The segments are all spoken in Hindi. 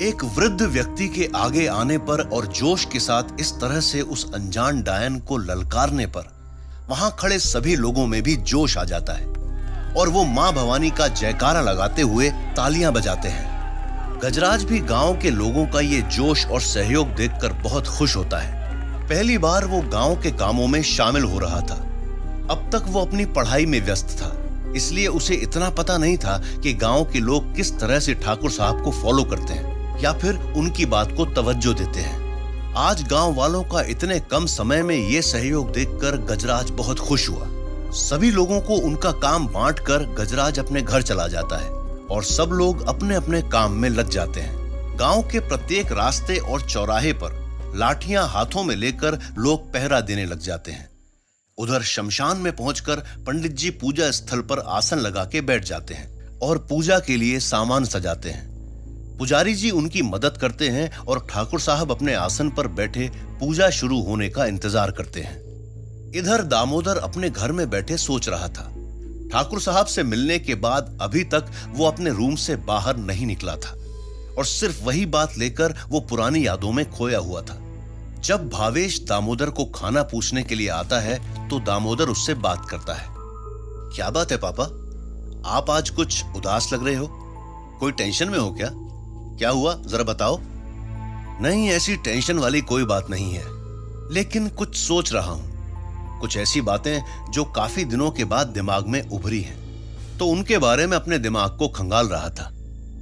एक वृद्ध व्यक्ति के आगे आने पर और जोश के साथ इस तरह से उस अनजान डायन को ललकारने पर वहां खड़े सभी लोगों में भी जोश आ जाता है और वो मां भवानी का जयकारा लगाते हुए तालियां बजाते हैं। गजराज भी गांव के लोगों का ये जोश और सहयोग देखकर बहुत खुश होता है। पहली बार वो गांव के कामों में शामिल हो रहा था। अब तक वो अपनी पढ़ाई में व्यस्त था, इसलिए उसे इतना पता नहीं था कि गांव के लोग किस तरह से ठाकुर साहब को फॉलो करते हैं या फिर उनकी बात को तवज्जो देते हैं। आज गांव वालों का इतने कम समय में ये सहयोग देखकर गजराज बहुत खुश हुआ। सभी लोगों को उनका काम बांटकर गजराज अपने घर चला जाता है और सब लोग अपने अपने काम में लग जाते हैं। गांव के प्रत्येक रास्ते और चौराहे पर लाठियां हाथों में लेकर लोग पहरा देने लग जाते हैं। उधर शमशान में पहुंचकर पंडित जी पूजा स्थल पर आसन लगा के बैठ जाते हैं और पूजा के लिए सामान सजाते हैं। पुजारी जी उनकी मदद करते हैं और ठाकुर साहब अपने आसन पर बैठे पूजा शुरू होने का इंतजार करते हैं। इधर दामोदर अपने घर में बैठे सोच रहा था। ठाकुर साहब से मिलने के बाद अभी तक वो अपने रूम से बाहर नहीं निकला था और सिर्फ वही बात लेकर वो पुरानी यादों में खोया हुआ था। जब भावेश दामोदर को खाना पूछने के लिए आता है तो दामोदर उससे बात करता है। क्या बात है पापा, आप आज कुछ उदास लग रहे हो? कोई टेंशन में हो क्या? क्या हुआ, जरा बताओ। नहीं, ऐसी टेंशन वाली कोई बात नहीं है, लेकिन कुछ सोच रहा हूं। कुछ ऐसी बातें जो काफी दिनों के बाद दिमाग में उभरी हैं, तो उनके बारे में अपने दिमाग को खंगाल रहा था।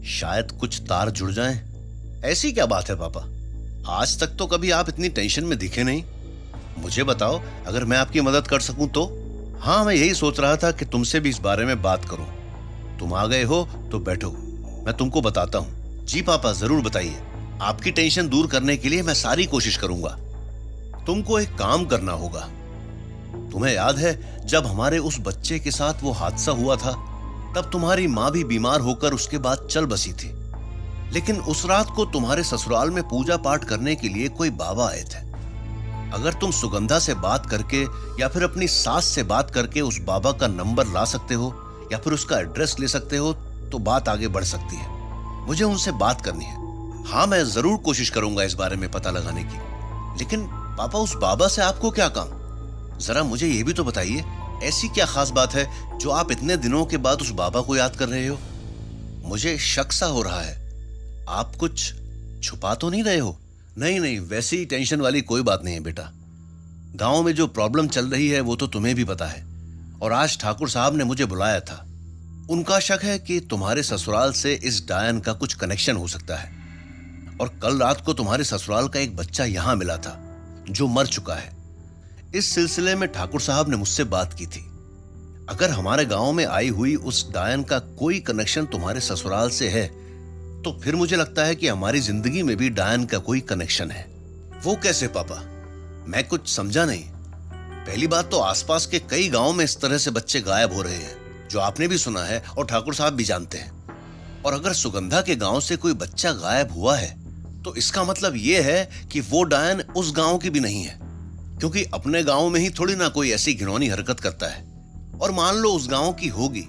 शायद कुछ तार जुड़ जाएं। ऐसी क्या बात है पापा? आज तक तो कभी आप इतनी टेंशन में दिखे नहीं। मुझे बताओ, अगर मैं आपकी मदद कर सकूं तो। हाँ, मैं यही सोच रहा था कि तुमसे भी इस बारे में बात करूं। तुम आ गए हो तो बैठो, मैं तुमको बताता हूं। जी पापा, जरूर बताइए। आपकी टेंशन दूर करने के लिए मैं सारी कोशिश करूंगा। तुमको एक काम करना होगा। तुम्हें याद है जब हमारे उस बच्चे के साथ वो हादसा हुआ था, तब तुम्हारी माँ भी बीमार होकर उसके बाद चल बसी थी। लेकिन उस रात को तुम्हारे ससुराल में पूजा पाठ करने के लिए कोई बाबा आए थे। अगर तुम सुगंधा से बात करके या फिर अपनी सास से बात करके उस बाबा का नंबर ला सकते हो या फिर उसका एड्रेस ले सकते हो तो बात आगे बढ़ सकती है। मुझे उनसे बात करनी है। हाँ, मैं जरूर कोशिश करूंगा इस बारे में पता लगाने की। लेकिन पापा, उस बाबा से आपको क्या काम? जरा मुझे यह भी तो बताइए, ऐसी क्या खास बात है जो आप इतने दिनों के बाद उस बाबा को याद कर रहे हो? मुझे शक सा हो रहा है। आप कुछ छुपा तो नहीं रहे हो? नहीं नहीं, वैसी टेंशन वाली कोई बात नहीं है बेटा। गांव में जो प्रॉब्लम चल रही है वो तो तुम्हें भी पता है, और आज ठाकुर साहब ने मुझे बुलाया था। उनका शक है कि तुम्हारे ससुराल से इस डायन का कुछ कनेक्शन हो सकता है, और कल रात को तुम्हारे ससुराल का एक बच्चा यहां मिला था जो मर चुका है। इस सिलसिले में ठाकुर साहब ने मुझसे बात की थी। अगर हमारे गांव में आई हुई उस डायन का कोई कनेक्शन तुम्हारे ससुराल से है तो फिर मुझे लगता है कि हमारी जिंदगी में भी डायन का कोई कनेक्शन है। वो कैसे पापा? मैं कुछ समझा नहीं। पहली बात तो आसपास के कई गांव में इस तरह से बच्चे गायब हो रहे हैं, जो आपने भी सुना है और ठाकुर साहब भी जानते हैं। और अगर सुगंधा के गांव से कोई बच्चा गायब हुआ है तो इसका मतलब यह है कि वो डायन उस गांव की भी नहीं है, क्योंकि अपने गांव में ही थोड़ी ना कोई ऐसी घिनौनी हरकत करता है। और मान लो उस गांव की होगी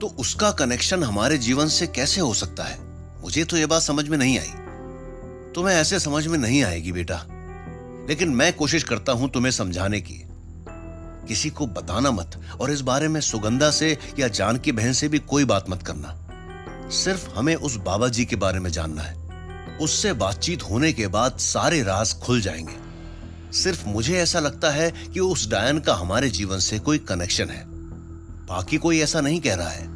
तो उसका कनेक्शन हमारे जीवन से कैसे हो सकता है? मुझे तो यह बात समझ में नहीं आई। तुम्हें ऐसे समझ में नहीं आएगी बेटा, लेकिन मैं कोशिश करता हूं तुम्हें समझाने की। किसी को बताना मत, और इस बारे में सुगंधा से या जानकी बहन से भी कोई बात मत करना। सिर्फ हमें उस बाबा जी के बारे में जानना है। उससे बातचीत होने के बाद सारे राज खुल जाएंगे। सिर्फ मुझे ऐसा लगता है कि उस डायन का हमारे जीवन से कोई कनेक्शन है, बाकी कोई ऐसा नहीं कह रहा है।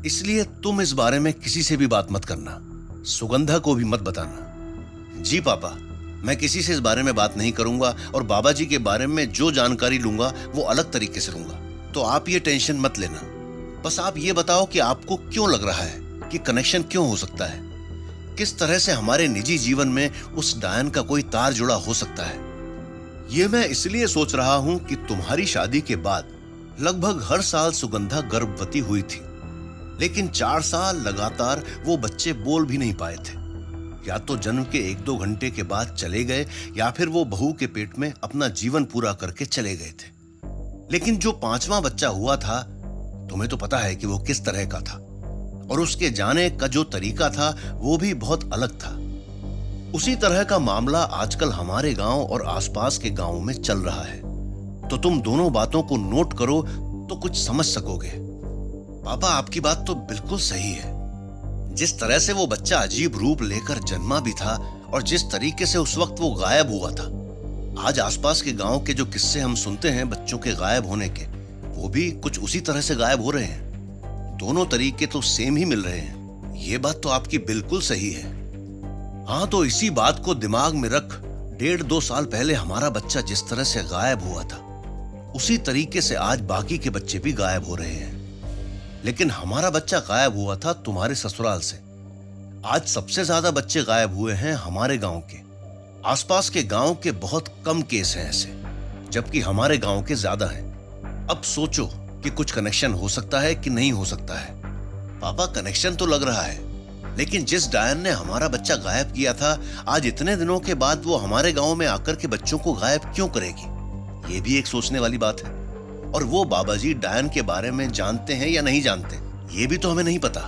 इसलिए तुम इस बारे में किसी से भी बात मत करना, सुगंधा को भी मत बताना। जी पापा, मैं किसी से इस बारे में बात नहीं करूंगा, और बाबा जी के बारे में जो जानकारी लूंगा वो अलग तरीके से लूंगा। तो आप ये टेंशन मत लेना। बस आप ये बताओ कि आपको क्यों लग रहा है कि कनेक्शन क्यों हो सकता है? किस तरह से हमारे निजी जीवन में उस डायन का कोई तार जुड़ा हो सकता है? ये मैं इसलिए सोच रहा हूं कि तुम्हारी शादी के बाद लगभग हर साल सुगंधा गर्भवती हुई थी, लेकिन 4 साल लगातार वो बच्चे बोल भी नहीं पाए थे। या तो जन्म के 1-2 घंटे के बाद चले गए, या फिर वो बहू के पेट में अपना जीवन पूरा करके चले गए थे। लेकिन जो 5वां बच्चा हुआ था, तुम्हें तो पता है कि वो किस तरह का था, और उसके जाने का जो तरीका था वो भी बहुत अलग था। उसी तरह का मामला आजकल हमारे गांव और आसपास के गांवों में चल रहा है। तो तुम दोनों बातों को नोट करो तो कुछ समझ सकोगे। पापा, आपकी बात तो बिल्कुल सही है। जिस तरह से वो बच्चा अजीब रूप लेकर जन्मा भी था और जिस तरीके से उस वक्त वो गायब हुआ था, आज आसपास के गांव के जो किस्से हम सुनते हैं बच्चों के गायब होने के, वो भी कुछ उसी तरह से गायब हो रहे हैं। दोनों तरीके तो सेम ही मिल रहे हैं। ये बात तो आपकी बिल्कुल सही है। हाँ, तो इसी बात को दिमाग में रख 1.5-2 साल पहले हमारा बच्चा जिस तरह से गायब हुआ था, उसी तरीके से आज बाकी के बच्चे भी गायब हो रहे हैं। लेकिन हमारा बच्चा गायब हुआ था तुम्हारे ससुराल से। आज सबसे ज्यादा बच्चे गायब हुए हैं हमारे गांव के। आसपास के गांव के बहुत कम केस हैं ऐसे, जबकि हमारे गांव के ज्यादा हैं। अब सोचो कि कुछ कनेक्शन हो सकता है कि नहीं हो सकता है। पापा, कनेक्शन तो लग रहा है, लेकिन जिस डायन ने हमारा बच्चा गायब किया था, आज इतने दिनों के बाद वो हमारे गांव में आकर के बच्चों को गायब क्यों करेगी? ये भी एक सोचने वाली बात है। और वो बाबा जी डायन के बारे में जानते हैं या नहीं जानते, ये भी तो हमें नहीं पता।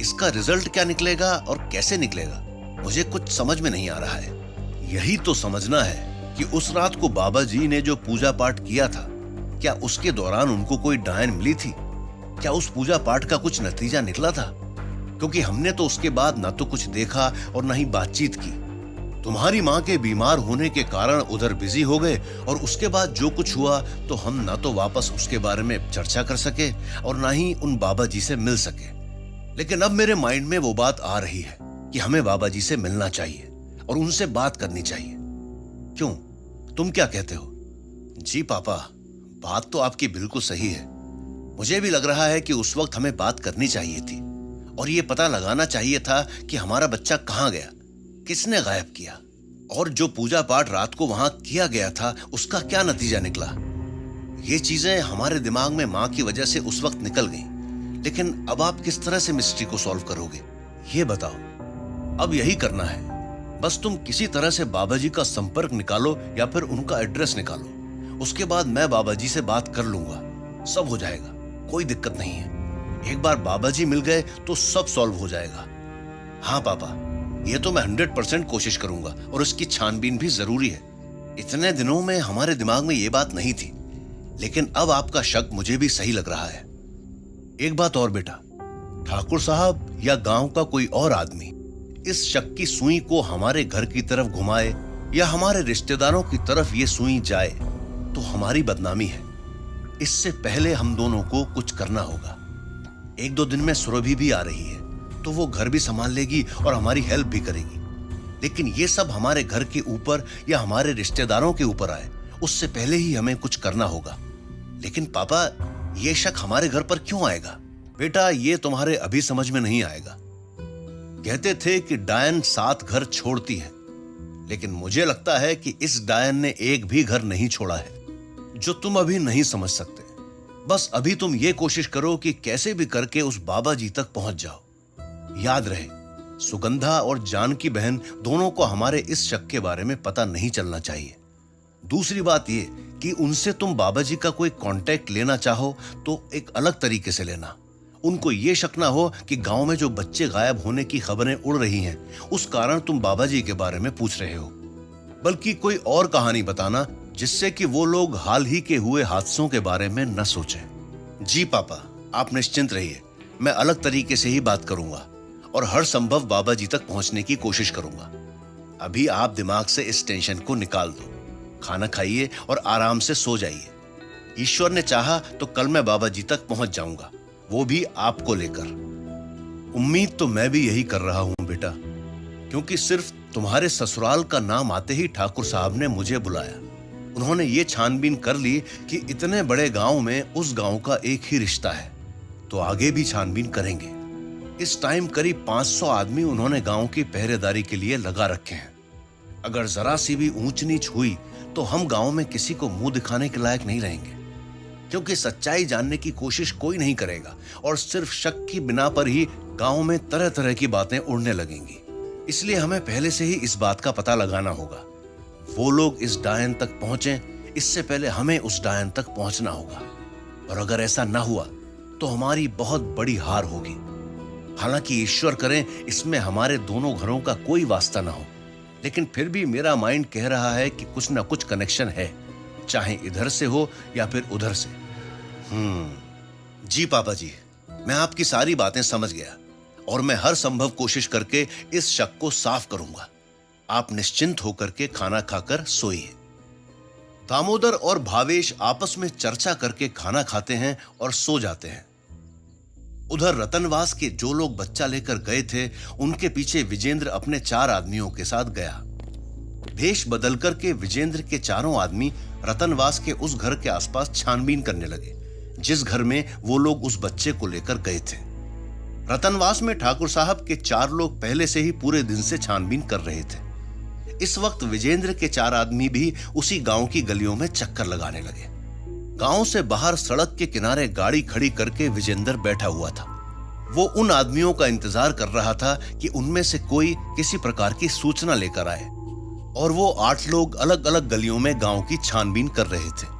इसका रिजल्ट क्या निकलेगा और कैसे निकलेगा, मुझे कुछ समझ में नहीं आ रहा है। यही तो समझना है कि उस रात को बाबा जी ने जो पूजा पाठ किया था, क्या उसके दौरान उनको कोई डायन मिली थी? क्या उस पूजा पाठ का कुछ नतीजा निकला था? क्योंकि हमने तो उसके बाद ना तो कुछ देखा और ना ही बातचीत की। तुम्हारी माँ के बीमार होने के कारण उधर बिजी हो गए और उसके बाद जो कुछ हुआ तो हम ना तो वापस उसके बारे में चर्चा कर सके और ना ही उन बाबा जी से मिल सके। लेकिन अब मेरे माइंड में वो बात आ रही है कि हमें बाबा जी से मिलना चाहिए और उनसे बात करनी चाहिए। क्यों, तुम क्या कहते हो? जी पापा, बात तो आपकी बिल्कुल सही है। मुझे भी लग रहा है कि उस वक्त हमें बात करनी चाहिए थी और ये पता लगाना चाहिए था कि हमारा बच्चा कहाँ गया, किसने गायब किया, और जो पूजा पाठ रात को वहां किया गया था उसका क्या नतीजा निकला। ये चीजें हमारे दिमाग में माँ की वजह से उस वक्त निकल गईं। लेकिन अब आप किस तरह से मिस्ट्री को सॉल्व करोगे, ये बताओ। अब यही करना है, बस तुम किसी तरह से बाबा जी का संपर्क निकालो या फिर उनका एड्रेस निकालो। उसके बाद मैं बाबा जी से बात कर लूंगा, सब हो जाएगा, कोई दिक्कत नहीं है। एक बार बाबा जी मिल गए तो सब सॉल्व हो जाएगा। हाँ पापा, ये तो मैं 100% कोशिश करूंगा और उसकी छानबीन भी जरूरी है। इतने दिनों में हमारे दिमाग में ये बात नहीं थी, लेकिन अब आपका शक मुझे भी सही लग रहा है। एक बात और बेटा, ठाकुर साहब या गांव का कोई और आदमी इस शक की सुई को हमारे घर की तरफ घुमाए या हमारे रिश्तेदारों की तरफ ये सुई जाए तो हमारी बदनामी है। इससे पहले हम दोनों को कुछ करना होगा। 1-2 दिन में सुरभि भी आ रही है तो वो घर भी संभाल लेगी और हमारी हेल्प भी करेगी। लेकिन ये सब हमारे घर के ऊपर या हमारे रिश्तेदारों के ऊपर आए उससे पहले ही हमें कुछ करना होगा। लेकिन पापा, ये शक हमारे घर पर क्यों आएगा? बेटा, ये तुम्हारे अभी समझ में नहीं आएगा। कहते थे कि डायन 7 घर छोड़ती है, लेकिन मुझे लगता है कि इस डायन ने एक भी घर नहीं छोड़ा है, जो तुम अभी नहीं समझ सकते। बस अभी तुम ये कोशिश करो कि कैसे भी करके उस बाबा जी तक पहुंच जाओ। याद रहे, सुगंधा और जानकी बहन दोनों को हमारे इस शक के बारे में पता नहीं चलना चाहिए। दूसरी बात ये कि उनसे तुम बाबा जी का कोई कांटेक्ट लेना चाहो तो एक अलग तरीके से लेना। उनको ये शक ना हो कि गांव में जो बच्चे गायब होने की खबरें उड़ रही हैं, उस कारण तुम बाबा जी के बारे में पूछ रहे हो, बल्कि कोई और कहानी बताना जिससे कि वो लोग हाल ही के हुए हादसों के बारे में न सोचें। जी पापा, आप निश्चिंत रहिए, मैं अलग तरीके से ही बात करूंगा और हर संभव बाबा जी तक पहुंचने की कोशिश करूंगा। अभी आप दिमाग से इस टेंशन को निकाल दो, खाना खाइए और आराम से सो जाइए। ईश्वर ने चाहा तो कल मैं बाबा जी तक पहुंच जाऊंगा, वो भी आपको लेकर। उम्मीद तो मैं भी यही कर रहा हूं बेटा, क्योंकि सिर्फ तुम्हारे ससुराल का नाम आते ही ठाकुर साहब ने मुझे बुलाया। उन्होंने ये छानबीन कर ली कि इतने बड़े गांव में उस गांव का एक ही रिश्ता है, तो आगे भी छानबीन करेंगे। इस टाइम करीब 500 आदमी उन्होंने गांव की पहरेदारी के लिए लगा रखे हैं। अगर जरा सी भी ऊंच नीच हुई तो हम गांव में किसी को मुंह दिखाने के लायक नहीं रहेंगे, क्योंकि सच्चाई जानने की कोशिश कोई नहीं करेगा और सिर्फ शक की बिना पर ही गांव में तरह तरह की बातें उड़ने लगेंगी। इसलिए हमें पहले से ही इस बात का पता लगाना होगा। वो लोग इस डायन तक पहुंचे इससे पहले हमें उस डायन तक पहुंचना होगा, और अगर ऐसा ना हुआ तो हमारी बहुत बड़ी हार होगी। हालांकि ईश्वर करें इसमें हमारे दोनों घरों का कोई वास्ता ना हो, लेकिन फिर भी मेरा माइंड कह रहा है कि कुछ ना कुछ कनेक्शन है, चाहे इधर से हो या फिर उधर से। जी पापा जी, मैं आपकी सारी बातें समझ गया और मैं हर संभव कोशिश करके इस शक को साफ करूंगा। आप निश्चिंत होकर के खाना खाकर सोइए। दामोदर और भावेश आपस में चर्चा करके खाना खाते हैं और सो जाते हैं। उधर रतनवास के जो लोग बच्चा लेकर गए थे, उनके पीछे विजेंद्र अपने 4 आदमियों के साथ गया। भेष बदलकर के विजेंद्र के चारों आदमी रतनवास के उस घर के आसपास छानबीन करने लगे जिस घर में वो लोग उस बच्चे को लेकर गए थे। रतनवास में ठाकुर साहब के 4 लोग पहले से ही पूरे दिन से छानबीन कर रहे थे। इस वक्त विजेंद्र के 4 आदमी भी उसी गांव की गलियों में चक्कर लगाने लगे। गांव से बाहर सड़क के किनारे गाड़ी खड़ी करके विजेंद्र बैठा हुआ था। वो उन आदमियों का इंतजार कर रहा था कि उनमें से कोई किसी प्रकार की सूचना लेकर आए, और वो 8 लोग अलग अलग गलियों में गांव की छानबीन कर रहे थे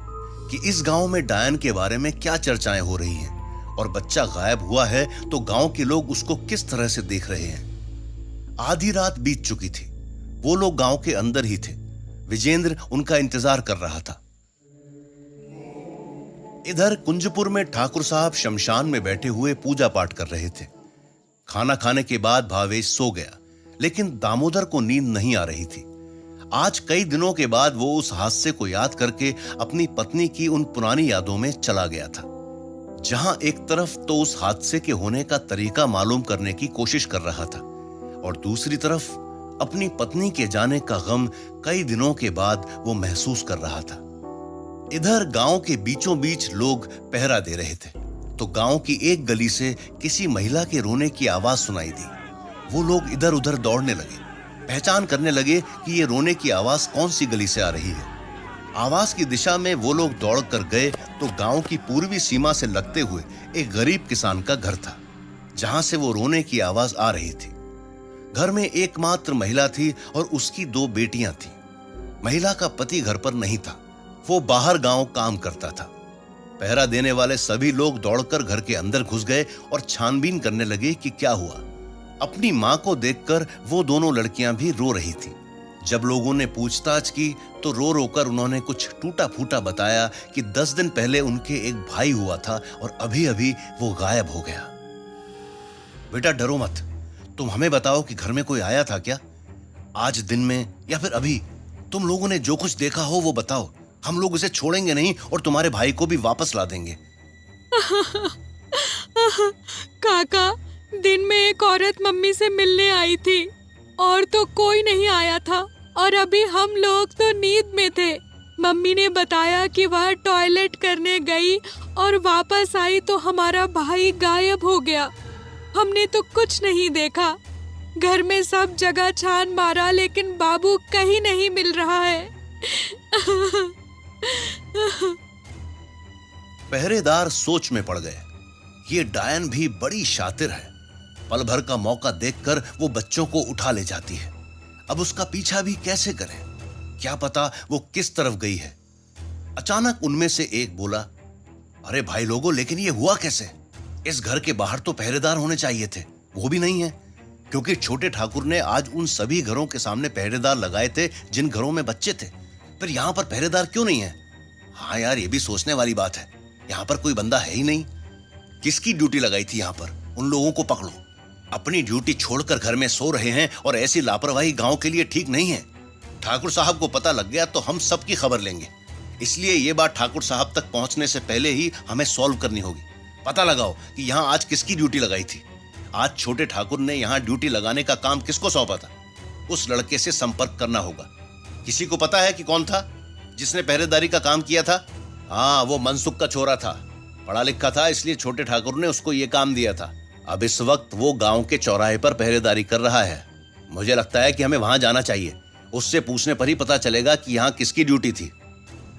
कि इस गांव में डायन के बारे में क्या चर्चाएं हो रही हैं, और बच्चा गायब हुआ है तो गांव के लोग उसको किस तरह से देख रहे हैं। आधी रात बीत चुकी थी। वो लोग गांव के अंदर ही थे। विजेंद्र उनका इंतजार कर रहा था। इधर कुंजपुर में ठाकुर साहब शमशान में बैठे हुए पूजा पाठ कर रहे थे। खाना खाने के बाद भावेश सो गया, लेकिन दामोदर को नींद नहीं आ रही थी। आज कई दिनों के बाद वो उस हादसे को याद करके अपनी पत्नी की उन पुरानी यादों में चला गया था, जहां एक तरफ तो उस हादसे के होने का तरीका मालूम करने की कोशिश कर रहा था, और दूसरी तरफ अपनी पत्नी के जाने का गम कई दिनों के बाद वो महसूस कर रहा था। इधर गांव के बीचों बीच लोग पहरा दे रहे थे, तो गांव की एक गली से किसी महिला के रोने की आवाज सुनाई दी। वो लोग इधर उधर दौड़ने लगे, पहचान करने लगे कि ये रोने की आवाज कौन सी गली से आ रही है। आवाज की दिशा में वो लोग दौड़कर गए तो गांव की पूर्वी सीमा से लगते हुए एक गरीब किसान का घर था, जहां से वो रोने की आवाज आ रही थी। घर में एकमात्र महिला थी और उसकी 2 बेटियां थीं। महिला का पति घर पर नहीं था, वो बाहर गांव काम करता था। पहरा देने वाले सभी लोग दौड़कर घर के अंदर घुस गए और छानबीन करने लगे कि क्या हुआ। अपनी मां को देखकर वो दोनों लड़कियां भी रो रही थीं। जब लोगों ने पूछताछ की तो रो रोकर उन्होंने कुछ टूटा फूटा बताया कि 10 दिन पहले उनके एक भाई हुआ था और अभी अभी वो गायब हो गया। बेटा डरो मत, तुम हमें बताओ कि घर में कोई आया था क्या, आज दिन में या फिर अभी। तुम लोगों ने जो कुछ देखा हो वो बताओ, हम लोग उसे छोड़ेंगे नहीं और तुम्हारे भाई को भी वापस ला देंगे। काका, दिन में एक औरत मम्मी से मिलने आई थी और तो कोई नहीं आया था, और अभी हम लोग तो नींद में थे। मम्मी ने बताया कि वह टॉयलेट करने गई और वापस आई तो हमारा भाई गायब हो गया। हमने तो कुछ नहीं देखा। घर में सब जगह छान मारा लेकिन बाबू कहीं नहीं मिल रहा है। पहरेदार सोच में पड़ गए। ये डायन भी बड़ी शातिर है। पल भर का मौका देखकर वो बच्चों को उठा ले जाती है। अब उसका पीछा भी कैसे करें? क्या पता वो किस तरफ गई है। अचानक उनमें से एक बोला, अरे भाई लोगों, लेकिन ये हुआ कैसे? इस घर के बाहर तो पहरेदार होने चाहिए थे, वो भी नहीं है, क्योंकि छोटे ठाकुर ने आज उन सभी घरों के सामने पहरेदार लगाए थे जिन घरों में बच्चे थे। फिर यहाँ पर पहरेदार क्यों नहीं है? हाँ यार, ये भी सोचने वाली बात है। यहाँ पर कोई बंदा है ही नहीं। किसकी ड्यूटी लगाई थी यहाँ पर? उन लोगों को पकड़ो। अपनी ड्यूटी छोड़कर घर में सो रहे हैं और ऐसी लापरवाही गांव के लिए ठीक नहीं है। ठाकुर साहब को पता लग गया तो हम सबकी खबर लेंगे, इसलिए ये बात ठाकुर साहब तक पहुंचने से पहले ही हमें सॉल्व करनी होगी। पता लगाओ कि यहाँ आज किसकी ड्यूटी लगाई थी। आज छोटे ठाकुर ने यहाँ ड्यूटी लगाने का काम किसको सौंपा था? उस लड़के से संपर्क करना होगा। किसी को पता है कि कौन था जिसने पहरेदारी का काम किया था? हाँ, वो मनसुख का छोरा था, पढ़ा लिखा था, इसलिए छोटे ठाकुर ने उसको ये काम दिया था। अब इस वक्त वो गांव के चौराहे पर पहरेदारी कर रहा है। मुझे लगता है कि हमें वहां जाना चाहिए। उससे पूछने पर ही पता चलेगा कि यहाँ किसकी ड्यूटी थी।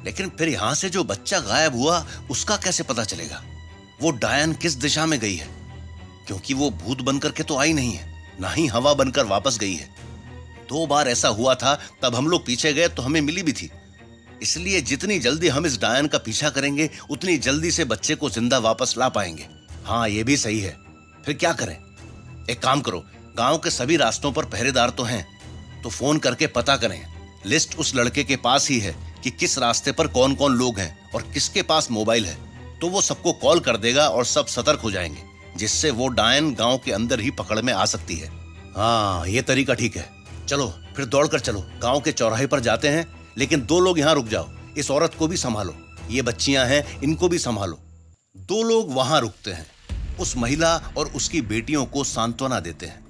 लेकिन फिर यहाँ से जो बच्चा गायब हुआ उसका कैसे पता चलेगा? वो डायन किस दिशा में गई है? क्योंकि वो भूत बनकर के तो आई नहीं है, ना ही हवा बनकर वापस गई है। 2 बार ऐसा हुआ था, तब हम लोग पीछे गए तो हमें मिली भी थी। इसलिए जितनी जल्दी हम इस डायन का पीछा करेंगे उतनी जल्दी से बच्चे को जिंदा वापस ला पाएंगे। हाँ, ये भी सही है। फिर क्या करें? एक काम करो, गांव के सभी रास्तों पर पहरेदार तो हैं, तो फोन करके पता करें। लिस्ट उस लड़के के पास ही है कि किस रास्ते पर कौन कौन लोग हैं और किसके पास मोबाइल है, तो वो सबको कॉल कर देगा और सब सतर्क हो जाएंगे, जिससे वो डायन गांव के अंदर ही पकड़ में आ सकती है। हाँ, ये तरीका ठीक है। चलो फिर दौड़ कर चलो, गांव के चौराहे पर जाते हैं। लेकिन 2 लोग यहाँ रुक जाओ, इस औरत को भी संभालो, ये बच्चियां हैं, इनको भी संभालो। 2 लोग वहां रुकते हैं, उस महिला और उसकी बेटियों को सांत्वना देते हैं।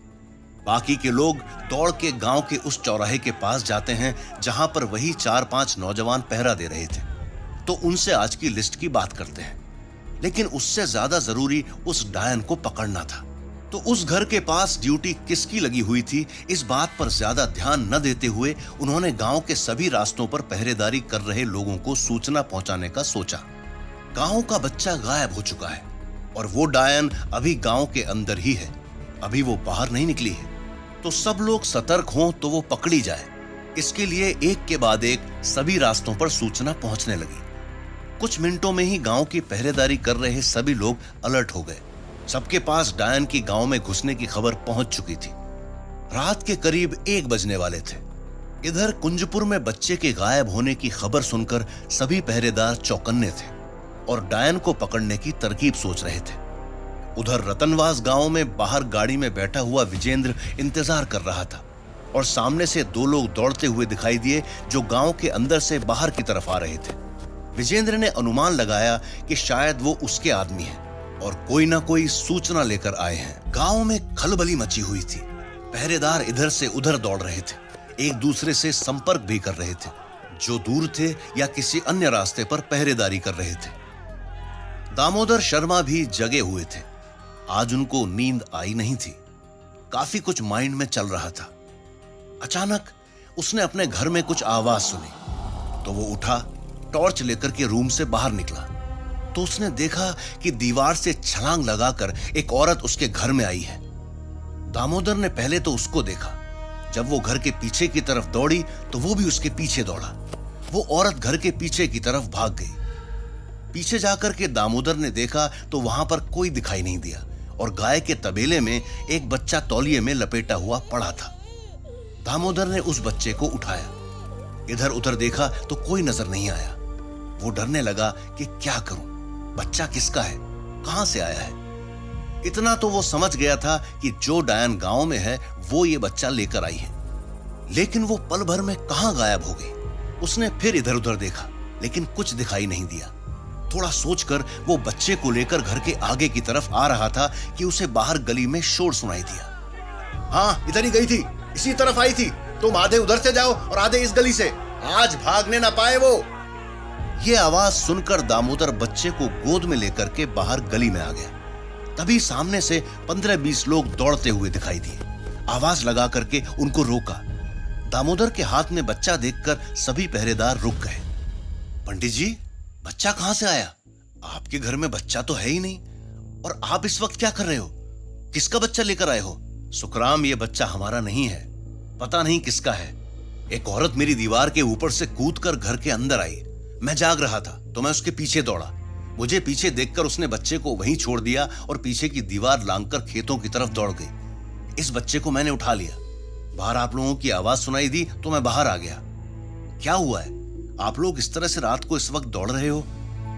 बाकी के लोग दौड़ के गांव के उस चौराहे के पास जाते हैं जहां पर वही 4-5 नौजवान पहरा दे रहे थे। तो उनसे आज की लिस्ट की बात करते हैं, लेकिन उससे ज्यादा जरूरी उस डायन को पकड़ना था। तो उस घर के पास ड्यूटी किसकी लगी हुई थी, इस बात पर ज्यादा ध्यान न देते हुए उन्होंने गांव के सभी रास्तों पर पहरेदारी कर रहे लोगों को सूचना पहुंचाने का सोचा। गांव का बच्चा गायब हो चुका है और वो डायन अभी गांव के अंदर ही है, अभी वो बाहर नहीं निकली है। तो सब लोग सतर्क हों तो वो पकड़ी जाए, इसके लिए एक के बाद एक सभी रास्तों पर सूचना पहुंचने लगी। कुछ मिनटों में ही गांव की पहरेदारी कर रहे सभी लोग अलर्ट हो गए। सबके पास डायन की गांव में घुसने की खबर पहुंच चुकी थी। रात के करीब 1 बजने वाले थे। इधर कुंजपुर में बच्चे के गायब होने की खबर सुनकर सभी पहरेदार चौकन्ने थे और डायन को पकड़ने की तरकीब सोच रहे थे। उधर रतनवास गांव में बाहर गाड़ी में बैठा हुआ विजेंद्र इंतजार कर रहा था और सामने से 2 लोग दौड़ते हुए दिखाई दिए जो गांव के अंदर से बाहर की तरफ आ रहे थे। विजेंद्र ने अनुमान लगाया कि शायद वो उसके आदमी हैं और कोई ना कोई सूचना लेकर आए हैं। गांव में खलबली मची हुई थी। पहरेदार इधर से उधर दौड़ रहे थे, एक दूसरे से संपर्क भी कर रहे थे, जो दूर थे या किसी अन्य रास्ते पर पहरेदारी कर रहे थे। दामोदर शर्मा भी जगे हुए थे। आज उनको नींद आई नहीं थी, काफी कुछ माइंड में चल रहा था। अचानक उसने अपने घर में कुछ आवाज सुनी, तो वो उठा, टॉर्च लेकर के रूम से बाहर निकला तो उसने देखा कि दीवार से छलांग लगाकर एक औरत उसके घर में आई है। दामोदर ने पहले तो उसको देखा, जब वो घर के पीछे की तरफ दौड़ी तो वो भी उसके पीछे दौड़ा। वो औरत घर के पीछे की तरफ भाग गई। पीछे जाकर के दामोदर ने देखा तो वहां पर कोई दिखाई नहीं दिया और गाय के तबेले में एक बच्चा तौलिए में लपेटा हुआ पड़ा था। दामोदर ने उस बच्चे को उठाया, इधर उधर देखा तो कोई नजर नहीं आया। वो डरने लगा कि क्या करूं, बच्चा किसका है, कहां से आया है। इतना तो वो समझ गया था कि जो डायन गांव में है वो ये बच्चा लेकर आई है, लेकिन वो पल भर में कहां गायब हो गई। उसने फिर इधर उधर देखा, लेकिन कुछ दिखाई नहीं दिया। थोड़ा सोचकर वो बच्चे को लेकर घर के आगे की तरफ आ रहा था कि उसे बाहर गली में शोर सुनाई दिया। हाँ, इधर ही गई थी, इसी तरफ आई थी। तुम आधे उधर से जाओ और आधे इस गली से, आज भागने ना पाए वो। ये आवाज सुनकर दामोदर बच्चे को गोद में लेकर के बाहर गली में आ गया। तभी सामने से 15-20 लोग दौड़ते हुए दिखाई दिए। आवाज लगा करके उनको रोका। दामोदर के हाथ में बच्चा देखकर सभी पहरेदार रुक गए। पंडित जी, बच्चा कहां से आया? आपके घर में बच्चा तो है ही नहीं, और आप इस वक्त क्या कर रहे हो? किसका बच्चा लेकर आए हो? सुखराम, ये बच्चा हमारा नहीं है, पता नहीं किसका है। एक औरत मेरी दीवार के ऊपर से कूदकर घर के अंदर आई। मैं जाग रहा था तो मैं उसके पीछे दौड़ा। मुझे पीछे देखकर उसने बच्चे को वहीं छोड़ दिया और पीछे की दीवार लांघकर खेतों की तरफ दौड़ गई। इस बच्चे को मैंने उठा लिया। बाहर आप लोगों की आवाज सुनाई दी तो मैं बाहर आ गया। क्या हुआ है? आप लोग इस तरह से रात को इस वक्त दौड़ रहे हो?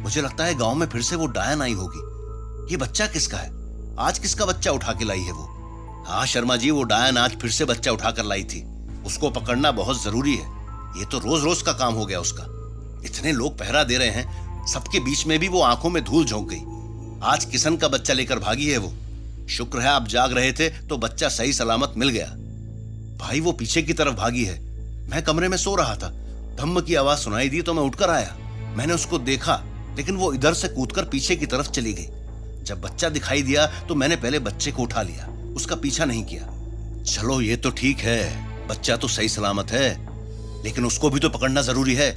मुझे लगता है गांव में फिर से वो डायन आई होगी। ये बच्चा किसका है? आज किसका बच्चा उठा के लाई है वो? हाँ शर्मा जी, वो डायन आज फिर से बच्चा उठा कर लाई थी। उसको पकड़ना बहुत जरूरी है। ये तो रोज रोज का काम हो गया उसका। इतने लोग पहरा दे रहे हैं, सबके बीच में भी वो आंखों में धूल झोंक गई। आज किशन का बच्चा लेकर भागी है वो। शुक्र है आप जाग रहे थे तो बच्चा सही सलामत मिल गया। भाई, वो पीछे की तरफ भागी है। मैं कमरे में सो रहा था, धम्म की आवाज सुनाई दी तो मैं उठकर आया। मैंने उसको देखा, लेकिन वो इधर से कूदकर पीछे की तरफ चली गई। जब बच्चा दिखाई दिया तो मैंने पहले बच्चे को उठा लिया, उसका पीछा नहीं किया। चलो ये तो ठीक है, बच्चा तो सही सलामत है, लेकिन उसको भी तो पकड़ना जरूरी है।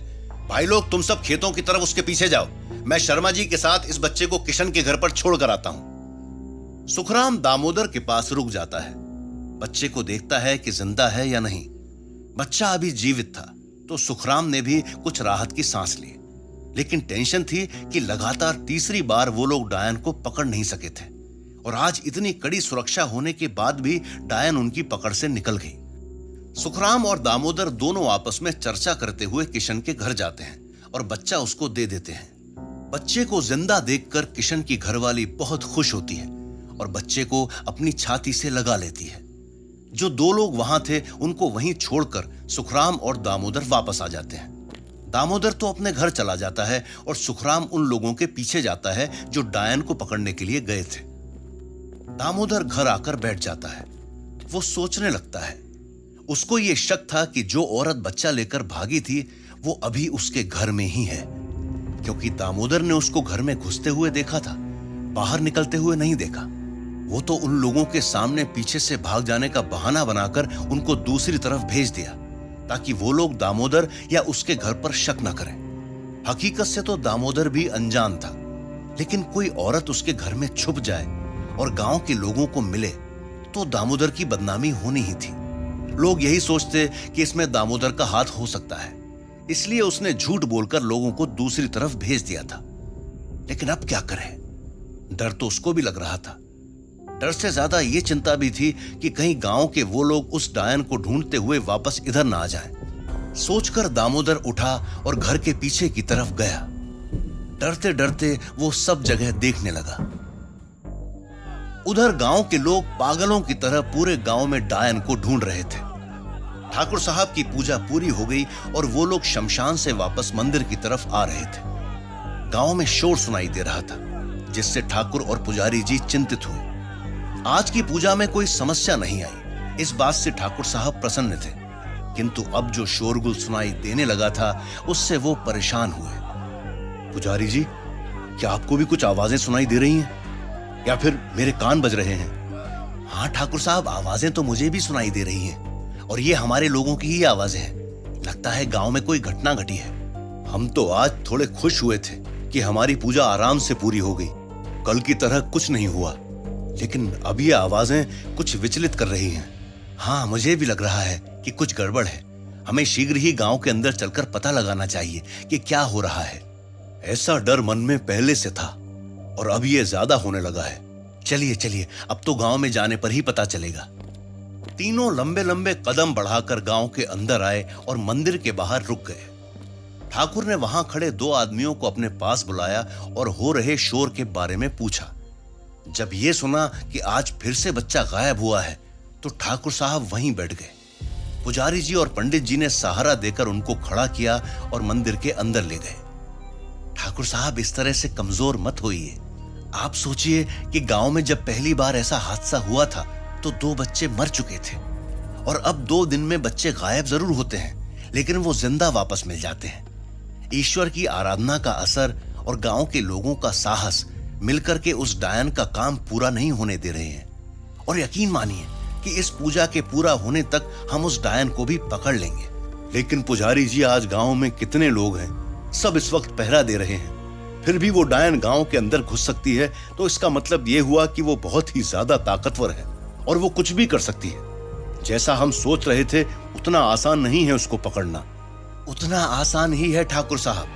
भाई लोग, तुम सब खेतों की तरफ उसके पीछे जाओ। मैं शर्मा जी के साथ इस बच्चे को किशन के घर पर छोड़ कर आता हूं। सुखराम दामोदर के पास रुक जाता है, बच्चे को देखता है कि जिंदा है या नहीं। बच्चा अभी जीवित था तो सुखराम ने भी कुछ राहत की सांस ली, लेकिन टेंशन थी कि लगातार तीसरी बार वो लोग डायन को पकड़ नहीं सके थे, और आज इतनी कड़ी सुरक्षा होने के बाद भी डायन उनकी पकड़ से निकल गई। सुखराम और दामोदर दोनों आपस में चर्चा करते हुए किशन के घर जाते हैं और बच्चा उसको दे देते हैं। बच्चे को जिंदा देखकर किशन की घरवाली बहुत खुश होती है और बच्चे को अपनी छाती से लगा लेती है। जो दो लोग वहां थे उनको वहीं छोड़कर सुखराम और दामोदर वापस आ जाते हैं। दामोदर तो अपने घर चला जाता है और सुखराम उन लोगों के पीछे जाता है जो डायन को पकड़ने के लिए गए थे। दामोदर घर आकर बैठ जाता है। वो सोचने लगता है। उसको ये शक था कि जो औरत बच्चा लेकर भागी थी वो अभी उसके घर में ही है, क्योंकि दामोदर ने उसको घर में घुसते हुए देखा था, बाहर निकलते हुए नहीं देखा। वो तो उन लोगों के सामने पीछे से भाग जाने का बहाना बनाकर उनको दूसरी तरफ भेज दिया ताकि वो लोग दामोदर या उसके घर पर शक न करें। हकीकत से तो दामोदर भी अनजान था, लेकिन कोई औरत उसके घर में छुप जाए और गांव के लोगों को मिले तो दामोदर की बदनामी होनी ही थी। लोग यही सोचते कि इसमें दामोदर का हाथ हो सकता है, इसलिए उसने झूठ बोलकर लोगों को दूसरी तरफ भेज दिया था। लेकिन अब क्या करे? डर तो उसको भी लग रहा था। डर से ज्यादा ये चिंता भी थी कि कहीं गांव के वो लोग उस डायन को ढूंढते हुए वापस इधर ना आ जाएं। सोचकर दामोदर उठा और घर के पीछे की तरफ गया। डरते डरते वो सब जगह देखने लगा। उधर गांव के लोग पागलों की तरह पूरे गांव में डायन को ढूंढ रहे थे। ठाकुर साहब की पूजा पूरी हो गई और वो लोग शमशान से वापस मंदिर की तरफ आ रहे थे। गांव में शोर सुनाई दे रहा था, जिससे ठाकुर और पुजारी जी चिंतित हुए। आज की पूजा में कोई समस्या नहीं आई, इस बात से ठाकुर साहब प्रसन्न थे, किंतु अब जो शोरगुल सुनाई देने लगा था उससे वो परेशान हुए। पुजारी जी, क्या आपको भी कुछ आवाजें सुनाई दे रही हैं या फिर मेरे कान बज रहे हैं? हाँ ठाकुर साहब, आवाजें तो मुझे भी सुनाई दे रही हैं और ये हमारे लोगों की ही आवाजें हैं। लगता है गांव में कोई घटना घटी है। हम तो आज थोड़े खुश हुए थे कि हमारी पूजा आराम से पूरी हो गई, कल की तरह कुछ नहीं हुआ, लेकिन अब ये आवाजें कुछ विचलित कर रही हैं। हाँ, मुझे भी लग रहा है कि कुछ गड़बड़ है। हमें शीघ्र ही गांव के अंदर चलकर पता लगाना चाहिए कि क्या हो रहा है। ऐसा डर मन में पहले से था और अब ये ज्यादा होने लगा है। चलिए चलिए, अब तो गांव में जाने पर ही पता चलेगा। तीनों लंबे लंबे कदम बढ़ाकर गांव के अंदर आए और मंदिर के बाहर रुक गए। ठाकुर ने वहां खड़े दो आदमियों को अपने पास बुलाया और हो रहे शोर के बारे में पूछा। जब ये सुना कि आज फिर से बच्चा गायब हुआ है तो ठाकुर साहब वहीं बैठ गए। पुजारी जी और पंडित जी ने सहारा देकर उनको खड़ा किया और मंदिर के अंदर ले गए। ठाकुर साहब, इस तरह से कमजोर मत होइए। आप सोचिए कि गांव में जब पहली बार ऐसा हादसा हुआ था तो 2 बच्चे मर चुके थे और अब 2 दिन में बच्चे गायब जरूर होते हैं, लेकिन वो जिंदा वापस मिल जाते हैं। ईश्वर की आराधना का असर और गांव के लोगों का साहस मिलकर के उस डायन का काम पूरा नहीं होने दे रहे हैं। और यकीन मानिए कि इस पूजा के पूरा होने तक हम उस डायन को भी पकड़ लेंगे। लेकिन पुजारी जी, आज गांव में कितने लोग हैं, सब इस वक्त पहरा दे रहे हैं, फिर भी वो डायन गांव के अंदर घुस सकती है तो इसका मतलब ये हुआ कि वो बहुत ही ज्यादा ताकतवर है और वो कुछ भी कर सकती है। जैसा हम सोच रहे थे उतना आसान नहीं है उसको पकड़ना। उतना आसान ही है ठाकुर साहब,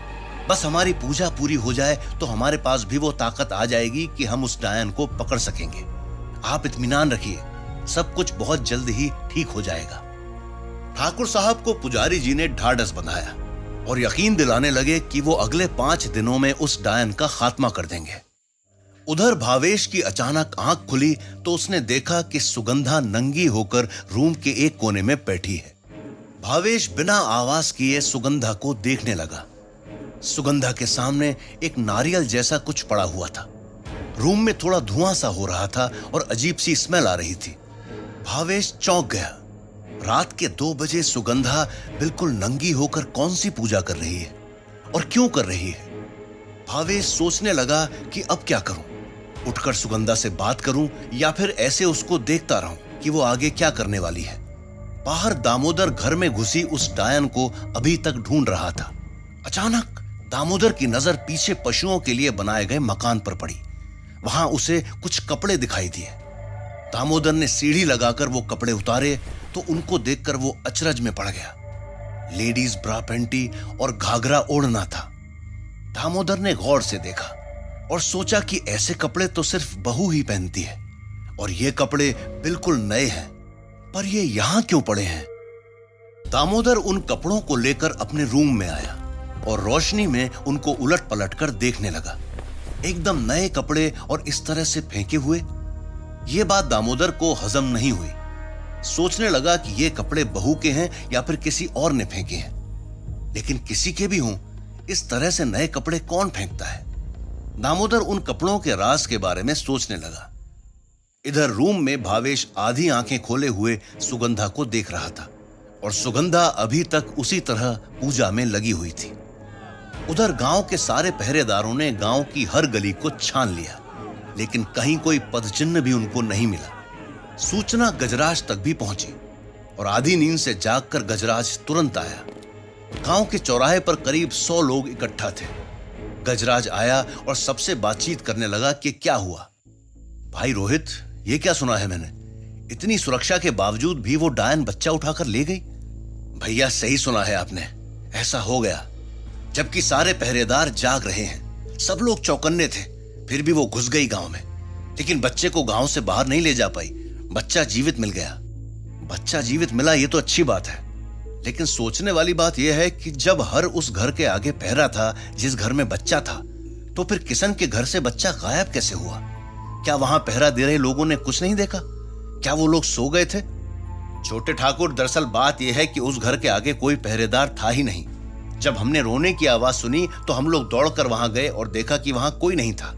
बस हमारी पूजा पूरी हो जाए तो हमारे पास भी वो ताकत आ जाएगी कि हम उस डायन को पकड़ सकेंगे। आप इत्मीनान रखिए, सब कुछ बहुत जल्द ही ठीक हो जाएगा। ठाकुर साहब को पुजारी जी ने ढाढ़स बंधाया और यकीन दिलाने लगे कि वो अगले 5 दिनों में उस डायन का खात्मा कर देंगे। उधर भावेश की अचानक आंख खुली तो उसने देखा कि सुगंधा नंगी होकर रूम के एक कोने में बैठी है। भावेश बिना आवाज किए सुगंधा को देखने लगा। सुगंधा के सामने एक नारियल जैसा कुछ पड़ा हुआ था। रूम में थोड़ा धुआं सा हो रहा था और अजीब सी स्मेल आ रही थी। भावेश चौंक गया। रात के 2 बजे सुगंधा बिल्कुल नंगी होकर कौन सी पूजा कर रही है और क्यों कर रही है? भावेश सोचने लगा कि अब क्या करूं, उठकर सुगंधा से बात करूं या फिर ऐसे उसको देखता रहूं कि वो आगे क्या करने वाली है। बाहर दामोदर घर में घुसी उस डायन को अभी तक ढूंढ रहा था। अचानक दामोदर की नजर पीछे पशुओं के लिए बनाए गए मकान पर पड़ी। वहां उसे कुछ कपड़े दिखाई दिए। दामोदर ने सीढ़ी लगाकर वो कपड़े उतारे तो उनको देखकर वो अचरज में पड़ गया। लेडीज ब्रा पैंटी और घाघरा ओढ़ना था। दामोदर ने गौर से देखा और सोचा कि ऐसे कपड़े तो सिर्फ बहू ही पहनती है और ये कपड़े बिल्कुल नए हैं, पर ये यहां क्यों पड़े हैं? दामोदर उन कपड़ों को लेकर अपने रूम में आया और रोशनी में उनको उलट पलट कर देखने लगा। एकदम नए कपड़े और इस तरह से फेंके हुए। यह बात दामोदर को हजम नहीं हुई। सोचने लगा कि ये कपड़े बहू के हैं या फिर किसी और ने फेंके हैं। लेकिन किसी के भी हों, इस तरह से नए कपड़े कौन फेंकता है? दामोदर उन कपड़ों के राज के बारे में सोचने लगा। इधर रूम में भावेश आधी आंखें खोले हुए सुगंधा को देख रहा था और सुगंधा अभी तक उसी तरह पूजा में लगी हुई थी। उधर गांव के सारे पहरेदारों ने गांव की हर गली को छान लिया, लेकिन कहीं कोई पदचिन्ह भी उनको नहीं मिला। सूचना गजराज तक भी पहुंची और आधी नींद से जागकर गजराज तुरंत आया। गांव के चौराहे पर करीब 100 लोग इकट्ठा थे। गजराज आया और सबसे बातचीत करने लगा कि क्या हुआ। भाई रोहित, ये क्या सुना है मैंने? इतनी सुरक्षा के बावजूद भी वो डायन बच्चा उठाकर ले गई। भैया सही सुना है आपने, ऐसा हो गया। जबकि सारे पहरेदार जाग रहे हैं, सब लोग चौकन्ने थे, फिर भी वो घुस गई गांव में। लेकिन बच्चे को गांव से बाहर नहीं ले जा पाई। बच्चा जीवित मिल गया। बच्चा जीवित मिला ये तो अच्छी बात है, लेकिन सोचने वाली बात यह है कि जब हर उस घर के आगे पहरा था जिस घर में बच्चा था, तो फिर किशन के घर से बच्चा गायब कैसे हुआ? क्या वहां पहरा दे रहे लोगों ने कुछ नहीं देखा? क्या वो लोग सो गए थे? छोटे ठाकुर, दरअसल बात यह है कि उस घर के आगे कोई पहरेदार था ही नहीं। जब हमने रोने की आवाज सुनी तो हम लोग दौड़कर वहां गए और देखा कि वहां कोई नहीं था।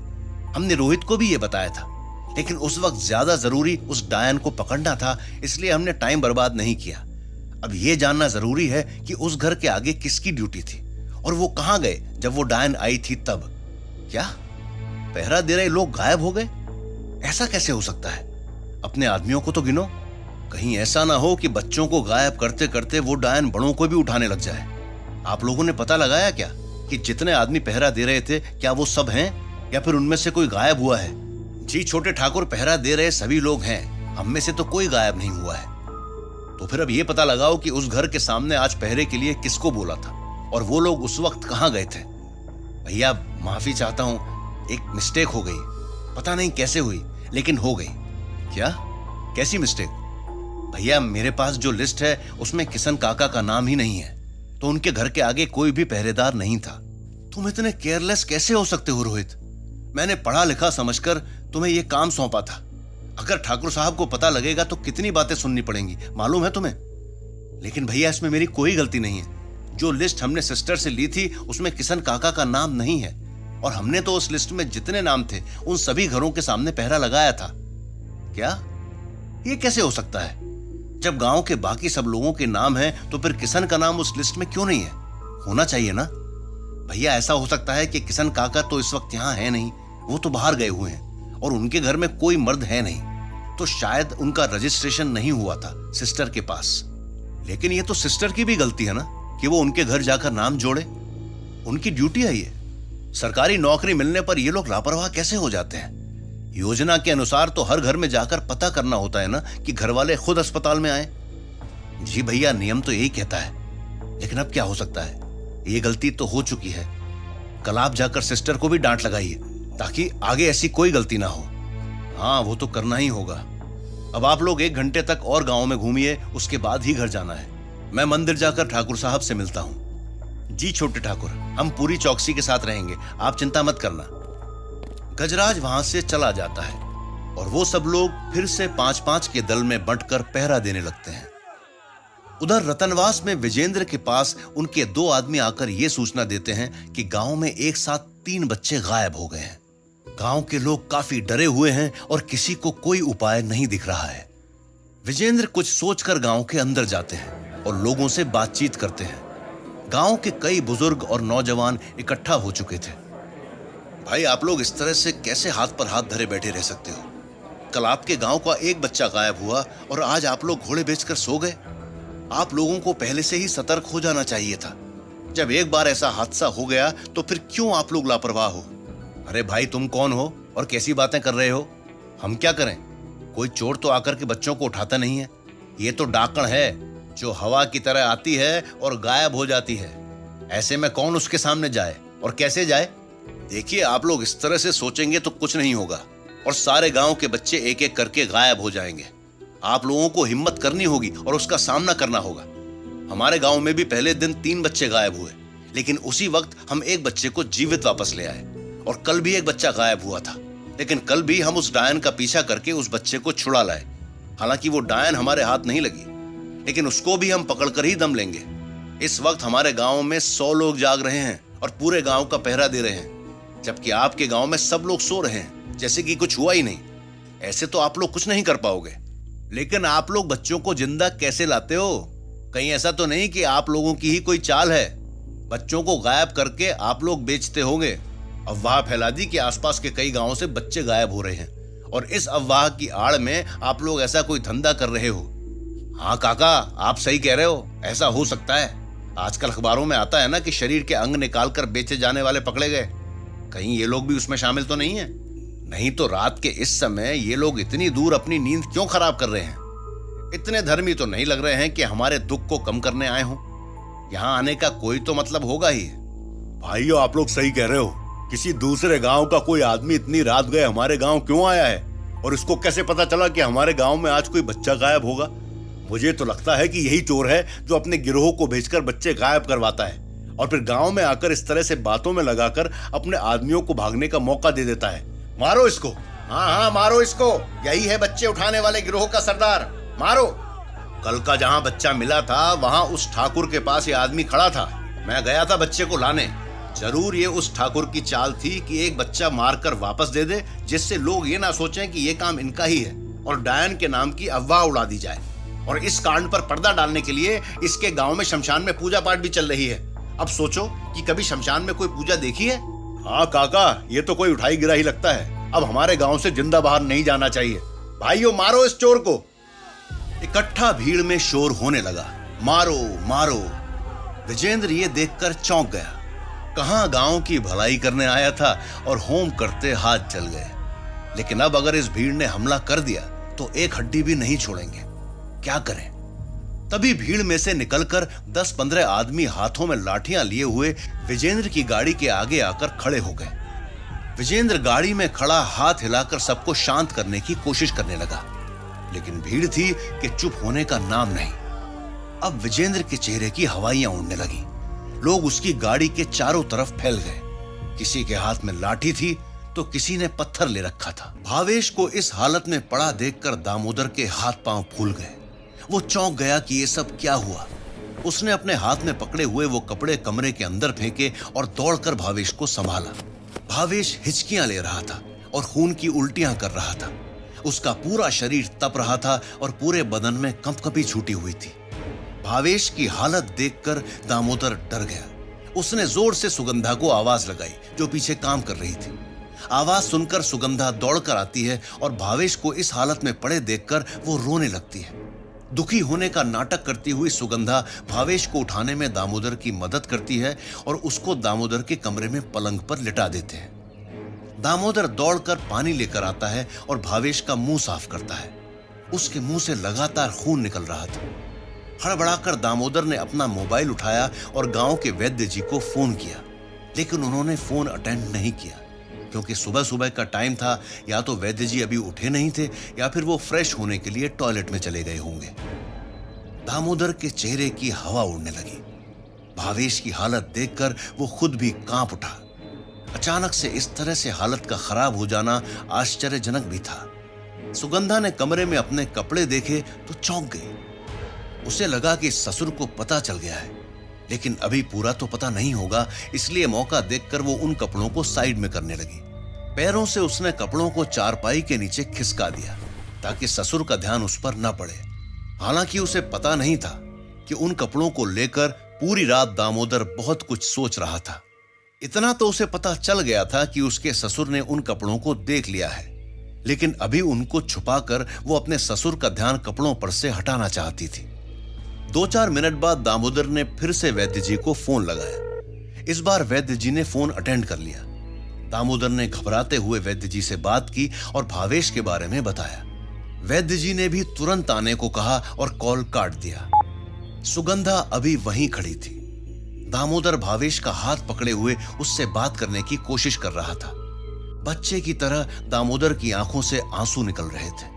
हमने रोहित को भी ये बताया था, लेकिन उस वक्त ज्यादा जरूरी उस डायन को पकड़ना था, इसलिए हमने टाइम बर्बाद नहीं किया। अब ये जानना जरूरी है कि उस घर के आगे किसकी ड्यूटी थी और वो कहां गए जब वो डायन आई थी तब। क्या पहरा दे रहे लोग गायब हो गए? ऐसा कैसे हो सकता है? अपने आदमियों को तो गिनो, कहीं ऐसा ना हो कि बच्चों को गायब करते करते वो डायन बड़ों को भी उठाने लग जाए। आप लोगों ने पता लगाया क्या कि जितने आदमी पहरा दे रहे थे, क्या वो सब हैं या फिर उनमें से कोई गायब हुआ है? जी छोटे ठाकुर, पहरा दे रहे सभी लोग हैं, हम में से तो कोई गायब नहीं हुआ है। तो फिर अब ये पता लगाओ कि उस घर के सामने आज पहरे के लिए किसको बोला था और वो लोग उस वक्त कहां गए थे। भैया माफी चाहता हूं, एक मिस्टेक हो गई, पता नहीं कैसे हुई लेकिन हो गई। क्या? कैसी मिस्टेक? भैया मेरे पास जो लिस्ट है उसमें किशन काका का नाम ही नहीं है, तो उनके घर के आगे कोई भी पहरेदार नहीं था। तुम इतने केयरलेस कैसे हो सकते हो रोहित? मैंने पढ़ा लिखा समझकर तुम्हें यह काम सौंपा था। अगर ठाकुर साहब को पता लगेगा तो कितनी बातें सुननी पड़ेंगी, मालूम है तुम्हें? लेकिन भैया इसमें मेरी कोई गलती नहीं है। जो लिस्ट हमने सिस्टर से ली थी उसमें किशन काका का नाम नहीं है, और हमने तो उस लिस्ट में जितने नाम थे उन सभी घरों के सामने पहरा लगाया था। क्या? ये कैसे हो सकता है? जब गांव के बाकी सब लोगों के नाम हैं तो फिर किशन का नाम उस लिस्ट में क्यों नहीं है? होना चाहिए ना। भैया ऐसा हो सकता है कि किशन काका तो इस वक्त यहाँ है नहीं, वो तो बाहर गए हुए हैं और उनके घर में कोई मर्द है नहीं, तो शायद उनका रजिस्ट्रेशन नहीं हुआ था सिस्टर के पास। लेकिन ये तो सिस्टर की भी गलती है ना कि वो उनके घर जाकर नाम जोड़े। उनकी ड्यूटी है ये। सरकारी नौकरी मिलने पर ये लोग लापरवाह कैसे हो जाते हैं? योजना के अनुसार तो हर घर में जाकर पता करना होता है ना कि घर वाले खुद अस्पताल में आए। जी भैया, नियम तो यही कहता है, लेकिन अब क्या हो सकता है? ये गलती तो हो चुकी है। कल आप जाकर सिस्टर को भी डांट लगाइए ताकि आगे ऐसी कोई गलती ना हो। हाँ, वो तो करना ही होगा। अब आप लोग 1 घंटे तक और गांव में घूमिए, उसके बाद ही घर जाना है। मैं मंदिर जाकर ठाकुर साहब से मिलता हूं। जी छोटे ठाकुर, हम पूरी चौकसी के साथ रहेंगे, आप चिंता मत करना। गजराज वहां से चला जाता है और वो सब लोग फिर से 5-5 के दल में बंटकर पहरा देने लगते हैं। उधर रतनवास में विजेंद्र के पास उनके 2 आदमी आकर यह सूचना देते हैं कि गांव में एक साथ 3 बच्चे गायब हो गए हैं। गांव के लोग काफी डरे हुए हैं और किसी को कोई उपाय नहीं दिख रहा है। विजेंद्र कुछ सोचकर गांव के अंदर जाते हैं और लोगों से बातचीत करते हैं। गांव के कई बुजुर्ग और नौजवान इकट्ठा हो चुके थे। भाई, आप लोग इस तरह से कैसे हाथ पर हाथ धरे बैठे रह सकते हो? कल आपके गांव का एक बच्चा गायब हुआ और आज आप लोग घोड़े बेचकर सो गए। आप लोगों को पहले से ही सतर्क हो जाना चाहिए था। जब एक बार ऐसा हादसा हो गया तो फिर क्यों आप लोग लापरवाह हो? अरे भाई, तुम कौन हो और कैसी बातें कर रहे हो? हम क्या करें? कोई चोर तो आकर के बच्चों को उठाता नहीं है। ये तो डाकण है जो हवा की तरह आती है और गायब हो जाती है। ऐसे में कौन उसके सामने जाए और कैसे जाए? देखिए, आप लोग इस तरह से सोचेंगे तो कुछ नहीं होगा और सारे गांव के बच्चे एक एक करके गायब हो जाएंगे। आप लोगों को हिम्मत करनी होगी और उसका सामना करना होगा। हमारे गांव में भी पहले दिन 3 बच्चे गायब हुए, लेकिन उसी वक्त हम एक बच्चे को जीवित वापस ले आए। और कल भी एक बच्चा गायब हुआ था, लेकिन कल भी हम उस डायन का पीछा करके उस बच्चे को छुड़ा लाए। हालांकि वो डायन हमारे हाथ नहीं लगी, लेकिन उसको भी हम पकड़कर ही दम लेंगे। इस वक्त हमारे गांव में 100 लोग जाग रहे हैं और पूरे गांव का पहरा दे रहे हैं, जबकि आपके गांव में सब लोग सो रहे हैं जैसे कि कुछ हुआ ही नहीं। ऐसे तो आप लोग कुछ नहीं कर पाओगे। लेकिन आप लोग बच्चों को जिंदा कैसे लाते हो? कहीं ऐसा तो नहीं कि आप लोगों की ही कोई चाल है? बच्चों को गायब करके आप लोग बेचते होंगे। अफवाह फैला दी कि आसपास के कई गांवों से बच्चे गायब हो रहे हैं, और इस अफवाह की आड़ में आप लोग ऐसा कोई धंधा कर रहे हो। हाँ काका, आप सही कह रहे हो, ऐसा हो सकता है। आजकल अखबारों में आता है ना कि शरीर के अंग निकालकर बेचे जाने वाले पकड़े गए। कहीं ये लोग भी उसमें शामिल तो नहीं है? नहीं तो रात के इस समय ये लोग इतनी दूर अपनी नींद क्यों खराब कर रहे हैं? इतने धर्मी तो नहीं लग रहे हैं कि हमारे दुख को कम करने आए हों। यहाँ आने का कोई तो मतलब होगा ही। भाइयों, आप लोग सही कह रहे हो। किसी दूसरे गांव का कोई आदमी इतनी रात गए हमारे गांव क्यों आया है, और इसको कैसे पता चला कि हमारे गांव में आज कोई बच्चा गायब होगा? मुझे तो लगता है कि यही चोर है जो अपने गिरोह को भेजकर बच्चे गायब करवाता है और फिर गांव में आकर इस तरह से बातों में लगाकर अपने आदमियों को भागने का मौका दे देता है। मारो इसको। हाँ हाँ, मारो इसको। यही है बच्चे उठाने वाले गिरोह का सरदार। मारो। कल का जहां बच्चा मिला था वहां उस ठाकुर के पास ये आदमी खड़ा था। मैं गया था बच्चे को लाने। जरूर ये उस ठाकुर की चाल थी कि एक बच्चा मारकर वापस दे दे, जिससे लोग ये ना सोचें कि ये काम इनका ही है और डायन के नाम की अफवाह उड़ा दी जाए। और इस कांड पर पर्दा डालने के लिए इसके गांव में शमशान में पूजा पाठ भी चल रही है। अब सोचो कि कभी शमशान में कोई पूजा देखी है? हाँ काका, ये तो कोई उठाई गिरा ही लगता है। अब हमारे गांव से जिंदा बाहर नहीं जाना चाहिए। भाइयों, मारो इस चोर को। इकट्ठा भीड़ में शोर होने लगा, मारो मारो। विजेंद्र ये देखकर चौंक गया। कहां गांव की भलाई करने आया था और होम करते हाथ जल गए। लेकिन अब अगर इस भीड़ ने हमला कर दिया तो एक हड्डी भी नहीं छोड़ेंगे। क्या करें? तभी भीड़ में से निकलकर 10-15 आदमी हाथों में लाठियां लिए हुए विजेंद्र की गाड़ी के आगे आकर खड़े हो गए। विजेंद्र गाड़ी में खड़ा हाथ हिलाकर सबको शांत करने की कोशिश करने लगा, लेकिन भीड़ थी कि चुप होने का नाम नहीं। अब विजेंद्र के चेहरे की हवाइयां उड़ने लगी। लोग उसकी गाड़ी के चारों तरफ फैल गए। किसी के हाथ में लाठी थी तो किसी ने पत्थर ले रखा था। भावेश को इस हालत में पड़ा देखकर दामोदर के हाथ पांव फूल गए। वो चौंक गया कि ये सब क्या हुआ। उसने अपने हाथ में पकड़े हुए वो कपड़े कमरे के अंदर फेंके और दौड़कर भावेश को संभाला। भावेश हिचकियां ले रहा था और खून की उल्टियां कर रहा था। उसका पूरा शरीर तप रहा था और पूरे बदन में कंपकपी छूटी हुई थी। भावेश की हालत देखकर दामोदर डर गया। उसने जोर से सुगंधा को आवाज लगाई, जो पीछे काम कर रही थी। आवाज सुनकर सुगंधा दौड़कर आती है और भावेश को इस हालत में पड़े देखकर वो रोने लगती है। दुखी होने का नाटक करती हुई सुगंधा भावेश को उठाने में दामोदर की मदद करती है और उसको दामोदर के कमरे में पलंग पर लिटा देते हैं। दामोदर दौड़कर पानी लेकर आता है और भावेश का मुंह साफ करता है। उसके मुंह से लगातार खून निकल रहा था। हड़बड़ाकर दामोदर ने अपना मोबाइल उठाया और गांव के वैद्य जी को फोन किया, लेकिन उन्होंने फोन अटेंड नहीं किया, क्योंकि सुबह सुबह का टाइम था। या तो वैद्य जी अभी उठे नहीं थे या फिर वो फ्रेश होने के लिए टॉयलेट में चले गए होंगे। दामोदर के चेहरे की हवा उड़ने लगी। भावेश की हालत देखकर वो खुद भी कांप उठा। अचानक से इस तरह से हालत का खराब हो जाना आश्चर्यजनक भी था। सुगंधा ने कमरे में अपने कपड़े देखे तो चौंक गई। उसे लगा कि ससुर को पता चल गया है, लेकिन अभी पूरा तो पता नहीं होगा, इसलिए मौका देखकर वो उन कपड़ों को साइड में करने लगी। पैरों से उसने कपड़ों को चारपाई के नीचे खिसका दिया ताकि ससुर का ध्यान उस पर न पड़े। हालांकि उसे पता नहीं था कि उन कपड़ों को लेकर पूरी रात दामोदर बहुत कुछ सोच रहा था। इतना तो उसे पता चल गया था कि उसके ससुर ने उन कपड़ों को देख लिया है, लेकिन अभी उनको छुपाकर वो अपने ससुर का ध्यान कपड़ों पर से हटाना चाहती थी। 2-4 मिनट बाद दामोदर ने फिर से वैद्य जी को फोन लगाया। इस बार वैद्य जी ने फोन अटेंड कर लिया। दामोदर ने घबराते हुए वैद्य जी से बात की और भावेश के बारे में बताया। वैद्य जी ने भी तुरंत आने को कहा और कॉल काट दिया। सुगंधा अभी वहीं खड़ी थी। दामोदर भावेश का हाथ पकड़े हुए उससे बात करने की कोशिश कर रहा था। बच्चे की तरह दामोदर की आंखों से आंसू निकल रहे थे,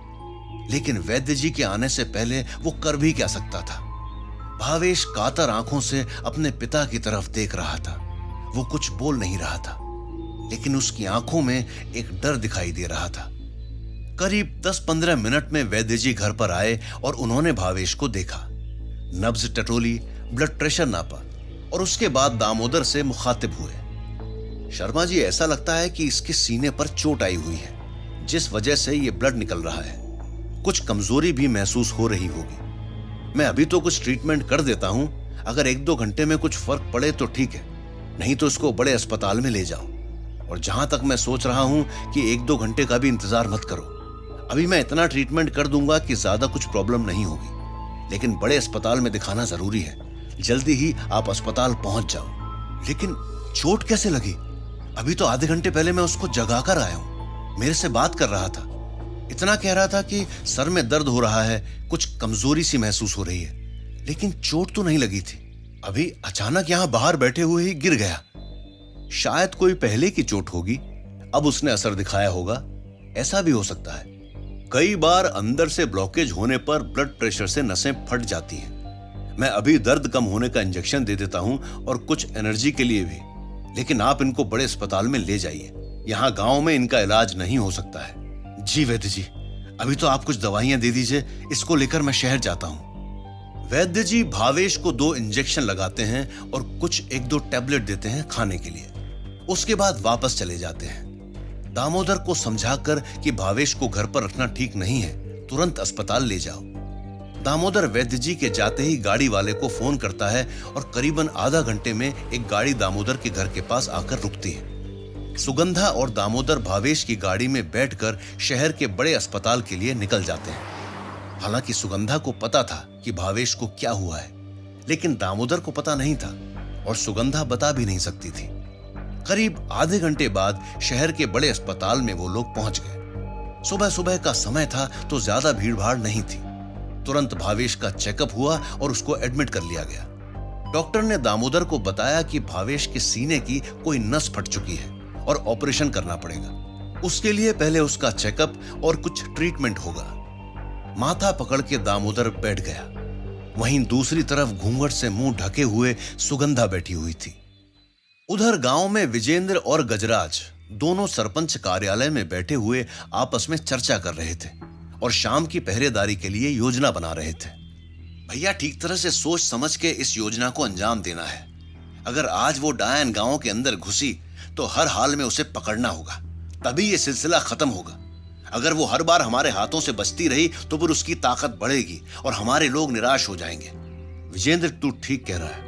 लेकिन वैद्य जी के आने से पहले वो कर भी क्या सकता था। भावेश कातर आंखों से अपने पिता की तरफ देख रहा था। वो कुछ बोल नहीं रहा था, लेकिन उसकी आंखों में एक डर दिखाई दे रहा था। करीब 10-15 मिनट में वैद्य जी घर पर आए और उन्होंने भावेश को देखा, नब्ज टटोली, ब्लड प्रेशर नापा और उसके बाद दामोदर से मुखातिब हुए। शर्मा जी, ऐसा लगता है कि इसके सीने पर चोट आई हुई है, जिस वजह से ये ब्लड निकल रहा है। कुछ कमजोरी भी महसूस हो रही होगी। मैं अभी तो कुछ ट्रीटमेंट कर देता हूं, अगर 1-2 घंटे में कुछ फर्क पड़े तो ठीक है, नहीं तो इसको बड़े अस्पताल में ले जाओ। और जहां तक मैं सोच रहा हूं कि 1-2 घंटे का भी इंतजार मत करो। अभी मैं इतना ट्रीटमेंट कर दूंगा कि ज्यादा कुछ प्रॉब्लम नहीं होगी, लेकिन बड़े अस्पताल में दिखाना जरूरी है। जल्दी ही आप अस्पताल पहुंच जाओ। लेकिन चोट कैसे लगी? अभी तो आधे घंटे पहले मैं उसको जगा कर आया हूं, मेरे से बात कर रहा था। इतना कह रहा था कि सर में दर्द हो रहा है, कुछ कमजोरी सी महसूस हो रही है, लेकिन चोट तो नहीं लगी थी। अभी अचानक यहां बाहर बैठे हुए ही गिर गया। शायद कोई पहले की चोट होगी, अब उसने असर दिखाया होगा, ऐसा भी हो सकता है। कई बार अंदर से ब्लॉकेज होने पर ब्लड प्रेशर से नसें फट जाती हैं। मैं अभी दर्द कम होने का इंजेक्शन दे देता हूं और कुछ एनर्जी के लिए भी, लेकिन आप इनको बड़े अस्पताल में ले जाइए। यहां गांव में इनका इलाज नहीं हो सकता है। जी वैद्य जी, अभी तो आप कुछ दवाइयां दे दीजिए, इसको लेकर मैं शहर जाता हूं। वैद्य जी भावेश को 2 इंजेक्शन लगाते हैं और कुछ 1-2 टैबलेट देते हैं खाने के लिए। उसके बाद वापस चले जाते हैं। दामोदर को समझाकर कि भावेश को घर पर रखना ठीक नहीं है, तुरंत अस्पताल ले जाओ। दामोदर वैद्य जी के जाते ही गाड़ी वाले को फोन करता है और करीबन आधा घंटे में एक गाड़ी दामोदर के घर के पास आकर रुकती है। सुगंधा और दामोदर भावेश की गाड़ी में बैठकर शहर के बड़े अस्पताल के लिए निकल जाते हैं। हालांकि सुगंधा को पता था कि भावेश को क्या हुआ है, लेकिन दामोदर को पता नहीं था और सुगंधा बता भी नहीं सकती थी। करीब आधे घंटे बाद शहर के बड़े अस्पताल में वो लोग पहुंच गए। सुबह सुबह का समय था तो ज्यादा भीड़ भाड़ नहीं थी। तुरंत भावेश का चेकअप हुआ और उसको एडमिट कर लिया गया। डॉक्टर ने दामोदर को बताया कि भावेश के सीने की कोई नस फट चुकी है और ऑपरेशन करना पड़ेगा। उसके लिए पहले उसका चेकअप और कुछ ट्रीटमेंट होगा। माथा पकड़ के दामोदर बैठ गया। वहीं दूसरी तरफ घूंघट से मुंह ढके हुए सुगंधा बैठी हुई थी। उधर गांव में विजेंद्र और गजराज दोनों सरपंच कार्यालय में बैठे हुए आपस में चर्चा कर रहे थे और शाम की पहरेदारी के लिए योजना बना रहे थे। भैया, ठीक तरह से सोच समझ के इस योजना को अंजाम देना है। अगर आज वो डायन गांव के अंदर घुसी तो हर हाल में उसे पकड़ना होगा, तभी ये सिलसिला खत्म होगा। अगर वो हर बार हमारे हाथों से बचती रही तो फिर उसकी ताकत बढ़ेगी और हमारे लोग निराश हो जाएंगे। विजेंद्र, तू ठीक कह रहा है।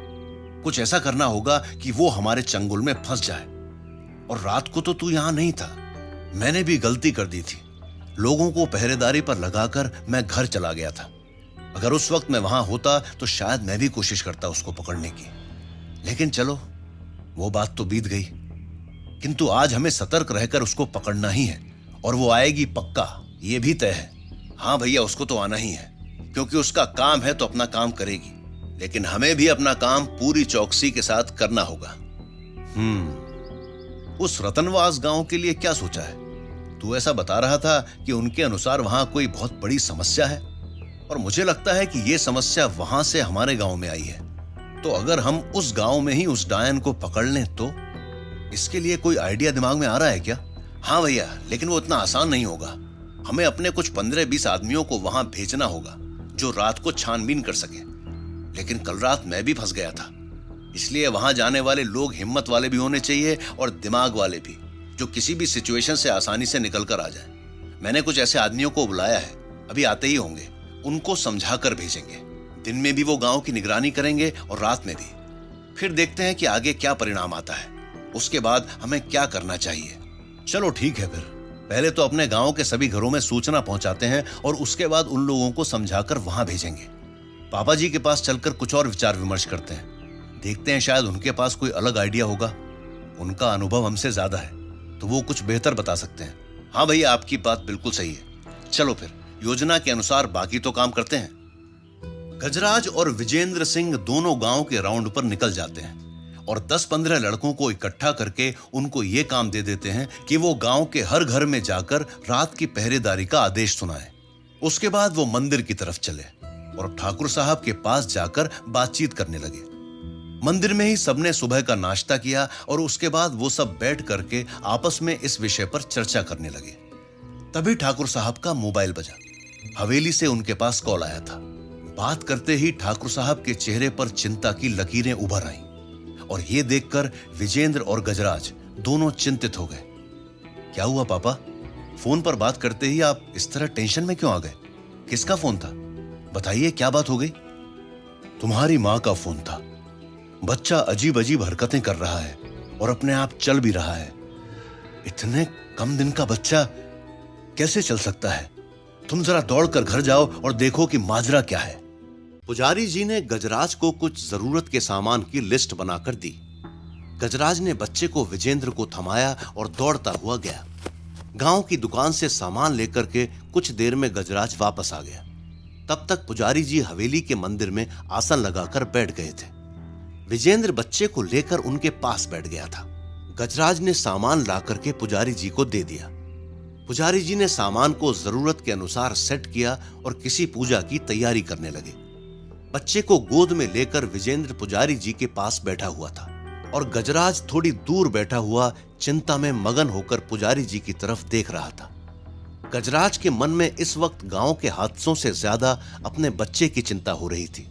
कुछ ऐसा करना होगा कि वो हमारे चंगुल में फंस जाए। और रात को तो तू यहां नहीं था, मैंने भी गलती कर दी थी। लोगों को पहरेदारी पर लगाकर मैं घर चला गया था। अगर उस वक्त मैं वहां होता तो शायद मैं भी कोशिश करता उसको पकड़ने की। लेकिन चलो, वो बात तो बीत गई। किंतु आज हमें सतर्क रहकर उसको पकड़ना ही है और वो आएगी पक्का, ये भी तय है। हाँ भैया, उसको तो आना ही है, क्योंकि उसका काम है तो अपना काम करेगी, लेकिन हमें भी अपना काम पूरी चौकसी के साथ करना होगा। उस रतनवास गांव के लिए क्या सोचा है? तू ऐसा बता रहा था कि उनके अनुसार वहां कोई बहुत बड़ी समस्या है, और मुझे लगता है कि यह समस्या वहां से हमारे गांव में आई है। तो अगर हम उस गांव में ही उस डायन को पकड़ लें तो? इसके लिए कोई आइडिया दिमाग में आ रहा है क्या? हाँ भैया, लेकिन वो इतना आसान नहीं होगा। हमें अपने कुछ 15-20 आदमियों को वहां भेजना होगा जो रात को छानबीन कर सके। लेकिन कल रात मैं भी फंस गया था, इसलिए वहां जाने वाले लोग हिम्मत वाले भी होने चाहिए और दिमाग वाले भी, जो किसी भी सिचुएशन से आसानी से निकल कर आ जाए। मैंने कुछ ऐसे आदमियों को बुलाया है, अभी आते ही होंगे। उनको समझा कर भेजेंगे। दिन में भी वो गांव की निगरानी करेंगे और रात में भी। फिर देखते हैं कि आगे क्या परिणाम आता है, उसके बाद हमें क्या करना चाहिए। चलो ठीक है, फिर पहले तो अपने गांव के सभी घरों में सूचना पहुंचाते हैं और उसके बाद उन लोगों को समझाकर वहां भेजेंगे। पापा जी के पास चलकर कुछ और विचार विमर्श करते हैं, देखते हैं शायद उनके पास कोई अलग आइडिया होगा। उनका अनुभव हमसे ज्यादा है तो वो कुछ बेहतर बता सकते हैं। हाँ भैया, आपकी बात बिल्कुल सही है। चलो फिर योजना के अनुसार बाकी तो काम करते हैं। गजराज और विजेंद्र सिंह दोनों गांव के राउंड पर निकल जाते हैं और 10-15 लड़कों को इकट्ठा करके उनको ये काम दे देते हैं कि वो गांव के हर घर में जाकर रात की पहरेदारी का आदेश सुनाएं। उसके बाद वो मंदिर की तरफ चले। और ठाकुर साहब के पास जाकर बातचीत करने लगे। मंदिर में ही सबने सुबह का नाश्ता किया और उसके बाद वो सब बैठ करके आपस में इस विषय पर चर्चा करने लगे। तभी ठाकुर साहब का मोबाइल बजा। हवेली से उनके पास कॉल आया था। बात करते ही ठाकुर साहब के चेहरे पर चिंता की लकीरें उभर आईं और ये देखकर विजेंद्र और गजराज दोनों चिंतित हो गए। क्या हुआ पापा? फोन पर बात करते ही आप इस तरह टेंशन में क्यों आ गए? किसका फोन था? बताइए, क्या बात हो गई? तुम्हारी मां का फोन था। बच्चा अजीब अजीब हरकतें कर रहा है और अपने आप चल भी रहा है। इतने कम दिन का बच्चा कैसे चल सकता है? तुम जरा दौड़कर घर जाओ और देखो कि माजरा क्या है। पुजारी जी ने गजराज को कुछ जरूरत के सामान की लिस्ट बनाकर दी। गजराज ने बच्चे को विजेंद्र को थमाया और दौड़ता हुआ गया। गांव की दुकान से सामान लेकर के कुछ देर में गजराज वापस आ गया। तब तक पुजारी जी हवेली के मंदिर में आसन लगाकर बैठ गए थे। विजेंद्र बच्चे को लेकर उनके पास बैठ गया था। गजराज ने सामान ला करके पुजारी जी को दे दिया। पुजारी जी ने सामान को जरूरत के अनुसार सेट किया और किसी पूजा की तैयारी करने लगे। बच्चे को गोद में लेकर विजेंद्र पुजारी जी के पास बैठा हुआ था और गजराज थोड़ी दूर बैठा हुआ चिंता में मगन होकर पुजारी जी की तरफ देख रहा था। गजराज के मन में इस वक्त गांव के हादसों से ज्यादा अपने बच्चे की चिंता हो रही थी,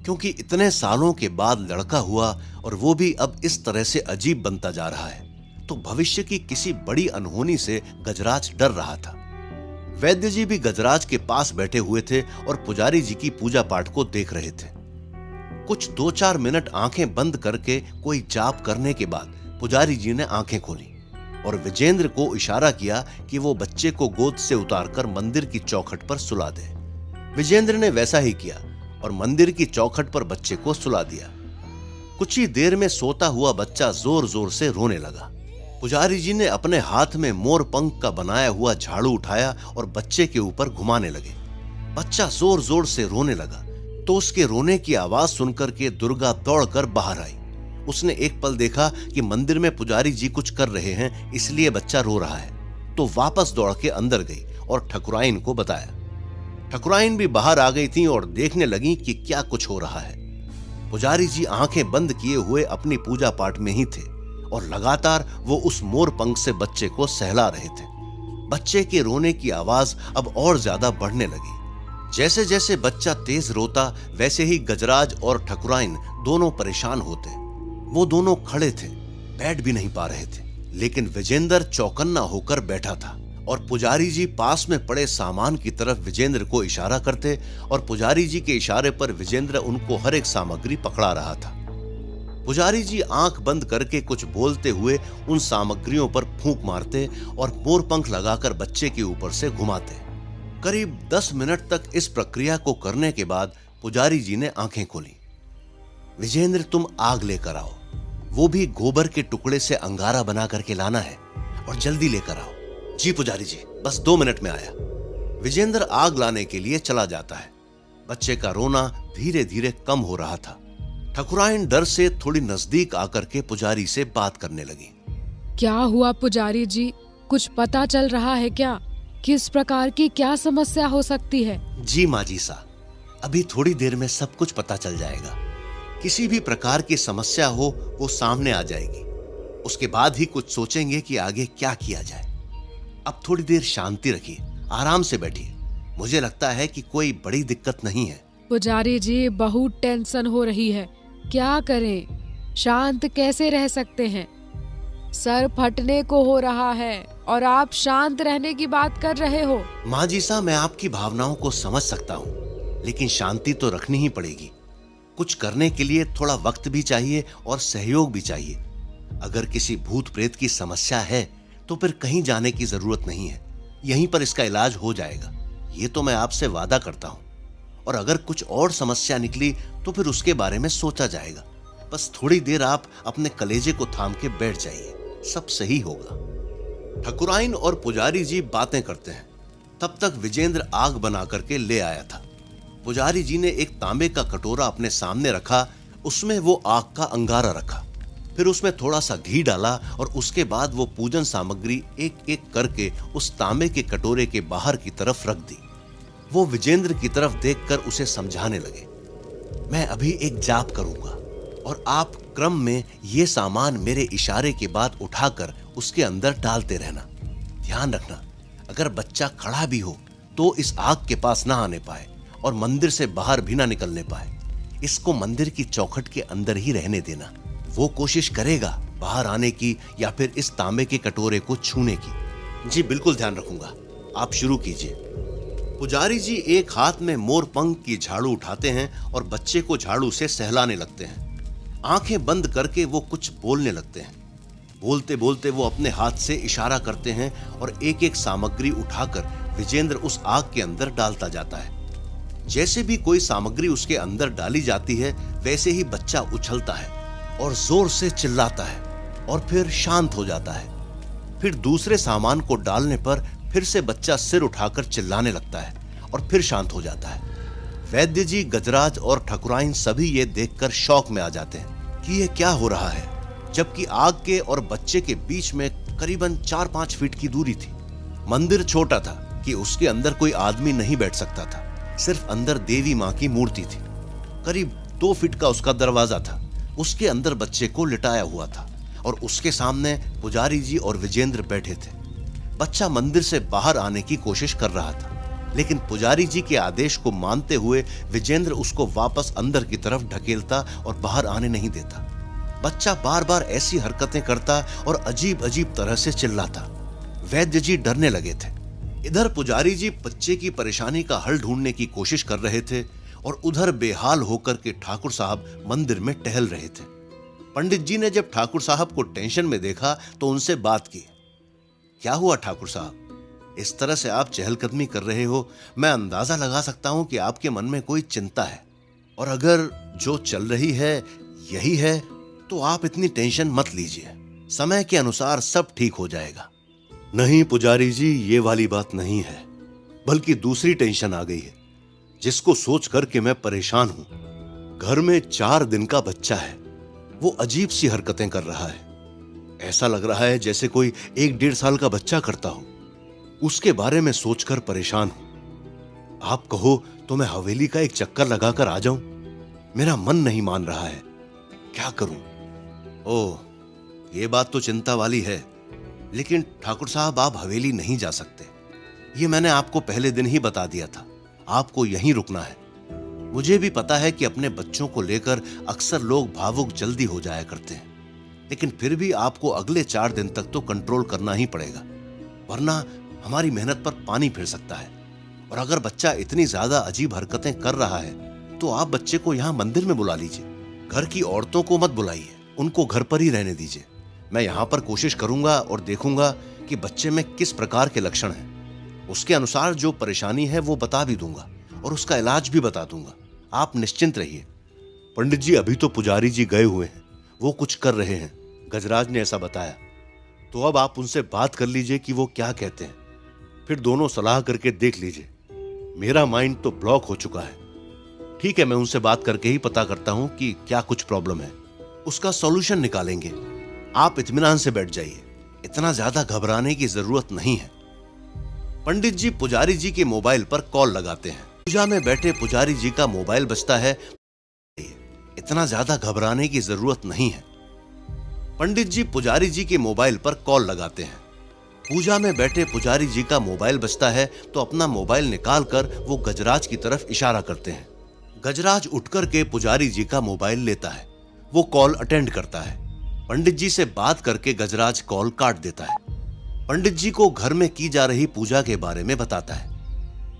क्योंकि इतने सालों के बाद लड़का हुआ और वो भी अब इस तरह से अजीब बनता जा रहा है, तो भविष्य की किसी बड़ी अनहोनी से गजराज डर रहा था। वैद्य जी भी गजराज के पास बैठे हुए थे और पुजारी जी की पूजा पाठ को देख रहे थे। कुछ 2-4 मिनट आंखें बंद करके कोई जाप करने के बाद पुजारी जी ने आंखें खोली और विजेंद्र को इशारा किया कि वो बच्चे को गोद से उतारकर मंदिर की चौखट पर सुला दे। विजेंद्र ने वैसा ही किया और मंदिर की चौखट पर बच्चे को सुला दिया। कुछ ही देर में सोता हुआ बच्चा जोर जोर से रोने लगा। पुजारी जी ने अपने हाथ में मोर पंख का बनाया हुआ झाड़ू उठाया और बच्चे के ऊपर घुमाने लगे। बच्चा जोर जोर से रोने लगा तो उसके रोने की आवाज सुनकर के दुर्गा दौड़कर बाहर आई। उसने एक पल देखा कि मंदिर में पुजारी जी कुछ कर रहे हैं, इसलिए बच्चा रो रहा है, तो वापस दौड़ के अंदर गई और ठकुराइन को बताया। ठकुराइन भी बाहर आ गई थी और देखने लगी कि क्या कुछ हो रहा है। पुजारी जी आंखें बंद किए हुए अपनी पूजा पाठ में ही थे और लगातार वो उस मोर पंख से बच्चे को सहला रहे थे। बच्चे के रोने की आवाज अब और ज्यादा बढ़ने लगी। जैसे जैसे बच्चा तेज रोता वैसे ही गजराज और ठकुराइन दोनों परेशान होते। वो दोनों खड़े थे, बैठ भी नहीं पा रहे थे, लेकिन विजेंद्र चौकन्ना होकर बैठा था और पुजारी जी पास में पड़े सामान की तरफ विजेंद्र को इशारा करते और पुजारी जी के इशारे पर विजेंद्र उनको हर एक सामग्री पकड़ा रहा था। पुजारी जी आंख बंद करके कुछ बोलते हुए उन सामग्रियों पर फूंक मारते और मोरपंख लगाकर बच्चे के ऊपर से घुमाते। करीब 10 मिनट तक इस प्रक्रिया को करने के बाद पुजारी जी ने आंखें खोली। विजेंद्र, तुम आग लेकर आओ, वो भी गोबर के टुकड़े से अंगारा बना करके लाना है और जल्दी लेकर आओ। जी पुजारी जी, बस 2 मिनट में आया। विजेंद्र आग लाने के लिए चला जाता है। बच्चे का रोना धीरे धीरे कम हो रहा था। ठकुराइन डर से थोड़ी नजदीक आकर के पुजारी से बात करने लगी। क्या हुआ पुजारी जी, कुछ पता चल रहा है क्या? किस प्रकार की क्या समस्या हो सकती है? जी माँ जी सा, अभी थोड़ी देर में सब कुछ पता चल जाएगा। किसी भी प्रकार की समस्या हो वो सामने आ जाएगी, उसके बाद ही कुछ सोचेंगे कि आगे क्या किया जाए। अब थोड़ी देर शांति रखिए, आराम से बैठिए। मुझे लगता है कि कोई बड़ी दिक्कत नहीं है। पुजारी जी, बहुत टेंशन हो रही है, क्या करें? शांत कैसे रह सकते हैं? सर फटने को हो रहा है और आप शांत रहने की बात कर रहे हो। माँ जी सा, मैं आपकी भावनाओं को समझ सकता हूँ, लेकिन शांति तो रखनी ही पड़ेगी। कुछ करने के लिए थोड़ा वक्त भी चाहिए और सहयोग भी चाहिए। अगर किसी भूत प्रेत की समस्या है तो फिर कहीं जाने की जरूरत नहीं है, यहीं पर इसका इलाज हो जाएगा, ये तो मैं आपसे वादा करता हूँ। और अगर कुछ और समस्या निकली तो फिर उसके बारे में सोचा जाएगा। बस थोड़ी देर आप अपने कलेजे को थाम के बैठ जाइए, सब सही होगा। ठकुराइन और पुजारी जी बातें करते हैं। तब तक विजेंद्र आग बना करके ले आया था। पुजारी जी ने एक तांबे का कटोरा अपने सामने रखा, उसमें वो आग का अंगारा रखा, फिर उसमें थोड़ा सा घी डाला और उसके बाद वो पूजन सामग्री एक एक करके उस तांबे के कटोरे के बाहर की तरफ रख दी। वो विजेंद्र की तरफ देखकर उसे समझाने लगे, मैं अभी एक जाप करूंगा और आप क्रम में ये सामान मेरे इशारे के बाद उठाकर उसके अंदर डालते रहना। ध्यान रखना, अगर बच्चा खड़ा भी हो तो इस आग के पास ना आने पाए और मंदिर से बाहर भी ना निकलने पाए। इसको मंदिर की चौखट के अंदर ही रहने देना। वो कोशिश करेगा बाहर आने की या फिर इस तांबे के कटोरे को छूने की। जी बिल्कुल ध्यान रखूंगा, आप शुरू कीजिए। पुजारी जी एक हाथ में मोर पंख की झाड़ू उठाते हैं और बच्चे को झाड़ू से सहलाने लगते हैं। आंखें बंद करके वो कुछ बोलने लगते हैं। बोलते बोलते वो अपने हाथ से इशारा करते हैं और एक एक सामग्री उठाकर विजेंद्र उस आग के अंदर डालता जाता है। जैसे भी कोई सामग्री उसके अंदर डाली जाती है वैसे ही बच्चा उछलता है और जोर से चिल्लाता है और फिर शांत हो जाता है। फिर दूसरे सामान को डालने पर फिर से बच्चा सिर उठाकर चिल्लाने लगता है और फिर शांत हो जाता है। वैद्य जी, गजराज और ठकुराइन सभी ये देखकर शौक में आ जाते हैं कि ये क्या हो रहा है, जबकि आग के और बच्चे के बीच में करीबन 4-5 फीट की दूरी थी। मंदिर छोटा था कि उसके अंदर कोई आदमी नहीं बैठ सकता था, सिर्फ अंदर देवी माँ की मूर्ति थी। करीब 2 फीट का उसका दरवाजा था। उसके अंदर बच्चे को लिटाया हुआ था और उसके सामने पुजारी जी और विजेंद्र बैठे थे। बच्चा मंदिर से बाहर आने की कोशिश कर रहा था, लेकिन पुजारी जी के आदेश को मानते हुए विजेंद्र उसको वापस अंदर की तरफ ढकेलता और बाहर आने नहीं देता। बच्चा बार बार ऐसी हरकतें करता और अजीब अजीब तरह से चिल्लाता। वैद्य जी डरने लगे थे। इधर पुजारी जी बच्चे की परेशानी का हल ढूंढने की कोशिश कर रहे थे और उधर बेहाल होकर के ठाकुर साहब मंदिर में टहल रहे थे। पंडित जी ने जब ठाकुर साहब को टेंशन में देखा तो उनसे बात की। क्या हुआ ठाकुर साहब, इस तरह से आप चहलकदमी कर रहे हो? मैं अंदाजा लगा सकता हूं कि आपके मन में कोई चिंता है, और अगर जो चल रही है यही है तो आप इतनी टेंशन मत लीजिए। समय के अनुसार सब ठीक हो जाएगा। नहीं पुजारी जी, ये वाली बात नहीं है, बल्कि दूसरी टेंशन आ गई है जिसको सोच करके मैं परेशान हूं। घर में 4 दिन का बच्चा है, वो अजीब सी हरकतें कर रहा है। ऐसा लग रहा है जैसे कोई 1-1.5 साल का बच्चा करता हो। उसके बारे में सोचकर परेशान हूं। आप कहो तो मैं हवेली का एक चक्कर लगाकर आ जाऊं? मेरा मन नहीं मान रहा है, क्या करूं? ओह, ये बात तो चिंता वाली है, लेकिन ठाकुर साहब आप हवेली नहीं जा सकते। ये मैंने आपको पहले दिन ही बता दिया था, आपको यहीं रुकना है। मुझे भी पता है कि अपने बच्चों को लेकर अक्सर लोग भावुक जल्दी हो जाया करते हैं, लेकिन फिर भी आपको अगले 4 दिन तक तो कंट्रोल करना ही पड़ेगा, वरना हमारी मेहनत पर पानी फिर सकता है। और अगर बच्चा इतनी ज्यादा अजीब हरकतें कर रहा है तो आप बच्चे को यहाँ मंदिर में बुला लीजिए। घर की औरतों को मत बुलाइए, उनको घर पर ही रहने दीजिए। मैं यहाँ पर कोशिश करूंगा और देखूंगा कि बच्चे में किस प्रकार के लक्षण हैं। उसके अनुसार जो परेशानी है वो बता भी दूंगा और उसका इलाज भी बता दूंगा। आप निश्चिंत रहिए। पंडित जी, अभी तो पुजारी जी गए हुए हैं, वो कुछ कर रहे हैं, गजराज ने ऐसा बताया। तो अब आप उनसे बात कर लीजिए कि वो क्या कहते हैं, फिर दोनों सलाह करके देख लीजिए। मेरा माइंड तो ब्लॉक हो चुका है। ठीक है, मैं उनसे बात करके ही पता करता हूं कि क्या कुछ प्रॉब्लम है, उसका सॉल्यूशन निकालेंगे। आप इत्मीनान से बैठ जाइए, इतना ज्यादा घबराने की जरूरत नहीं है। पंडित जी पुजारी जी के मोबाइल पर कॉल लगाते हैं। पूजा में बैठे पुजारी जी का मोबाइल बजता है। इतना ज्यादा घबराने की जरूरत नहीं है। पंडित जी पुजारी जी के मोबाइल पर कॉल लगाते हैं। पूजा में बैठे पुजारी जी का मोबाइल बजता है तो अपना मोबाइल निकालकर वो गजराज की तरफ इशारा करते हैं। गजराज उठकर के पुजारी जी का मोबाइल लेता है। वो कॉल अटेंड करता है। पंडित जी से बात करके गजराज कॉल काट देता है। पंडित जी को घर में की जा रही पूजा के बारे में बताता है।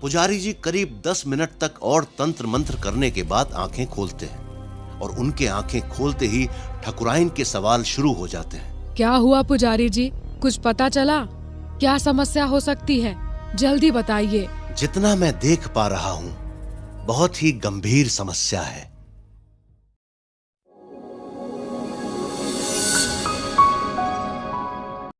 पुजारी जी करीब 10 मिनट तक और तंत्र मंत्र करने के बाद आंखें खोलते हैं और उनके आंखें खोलते ही ठकुराइन के सवाल शुरू हो जाते हैं। क्या हुआ पुजारी जी, कुछ पता चला? क्या समस्या हो सकती है, जल्दी बताइए। जितना मैं देख पा रहा हूँ बहुत ही गंभीर समस्या है।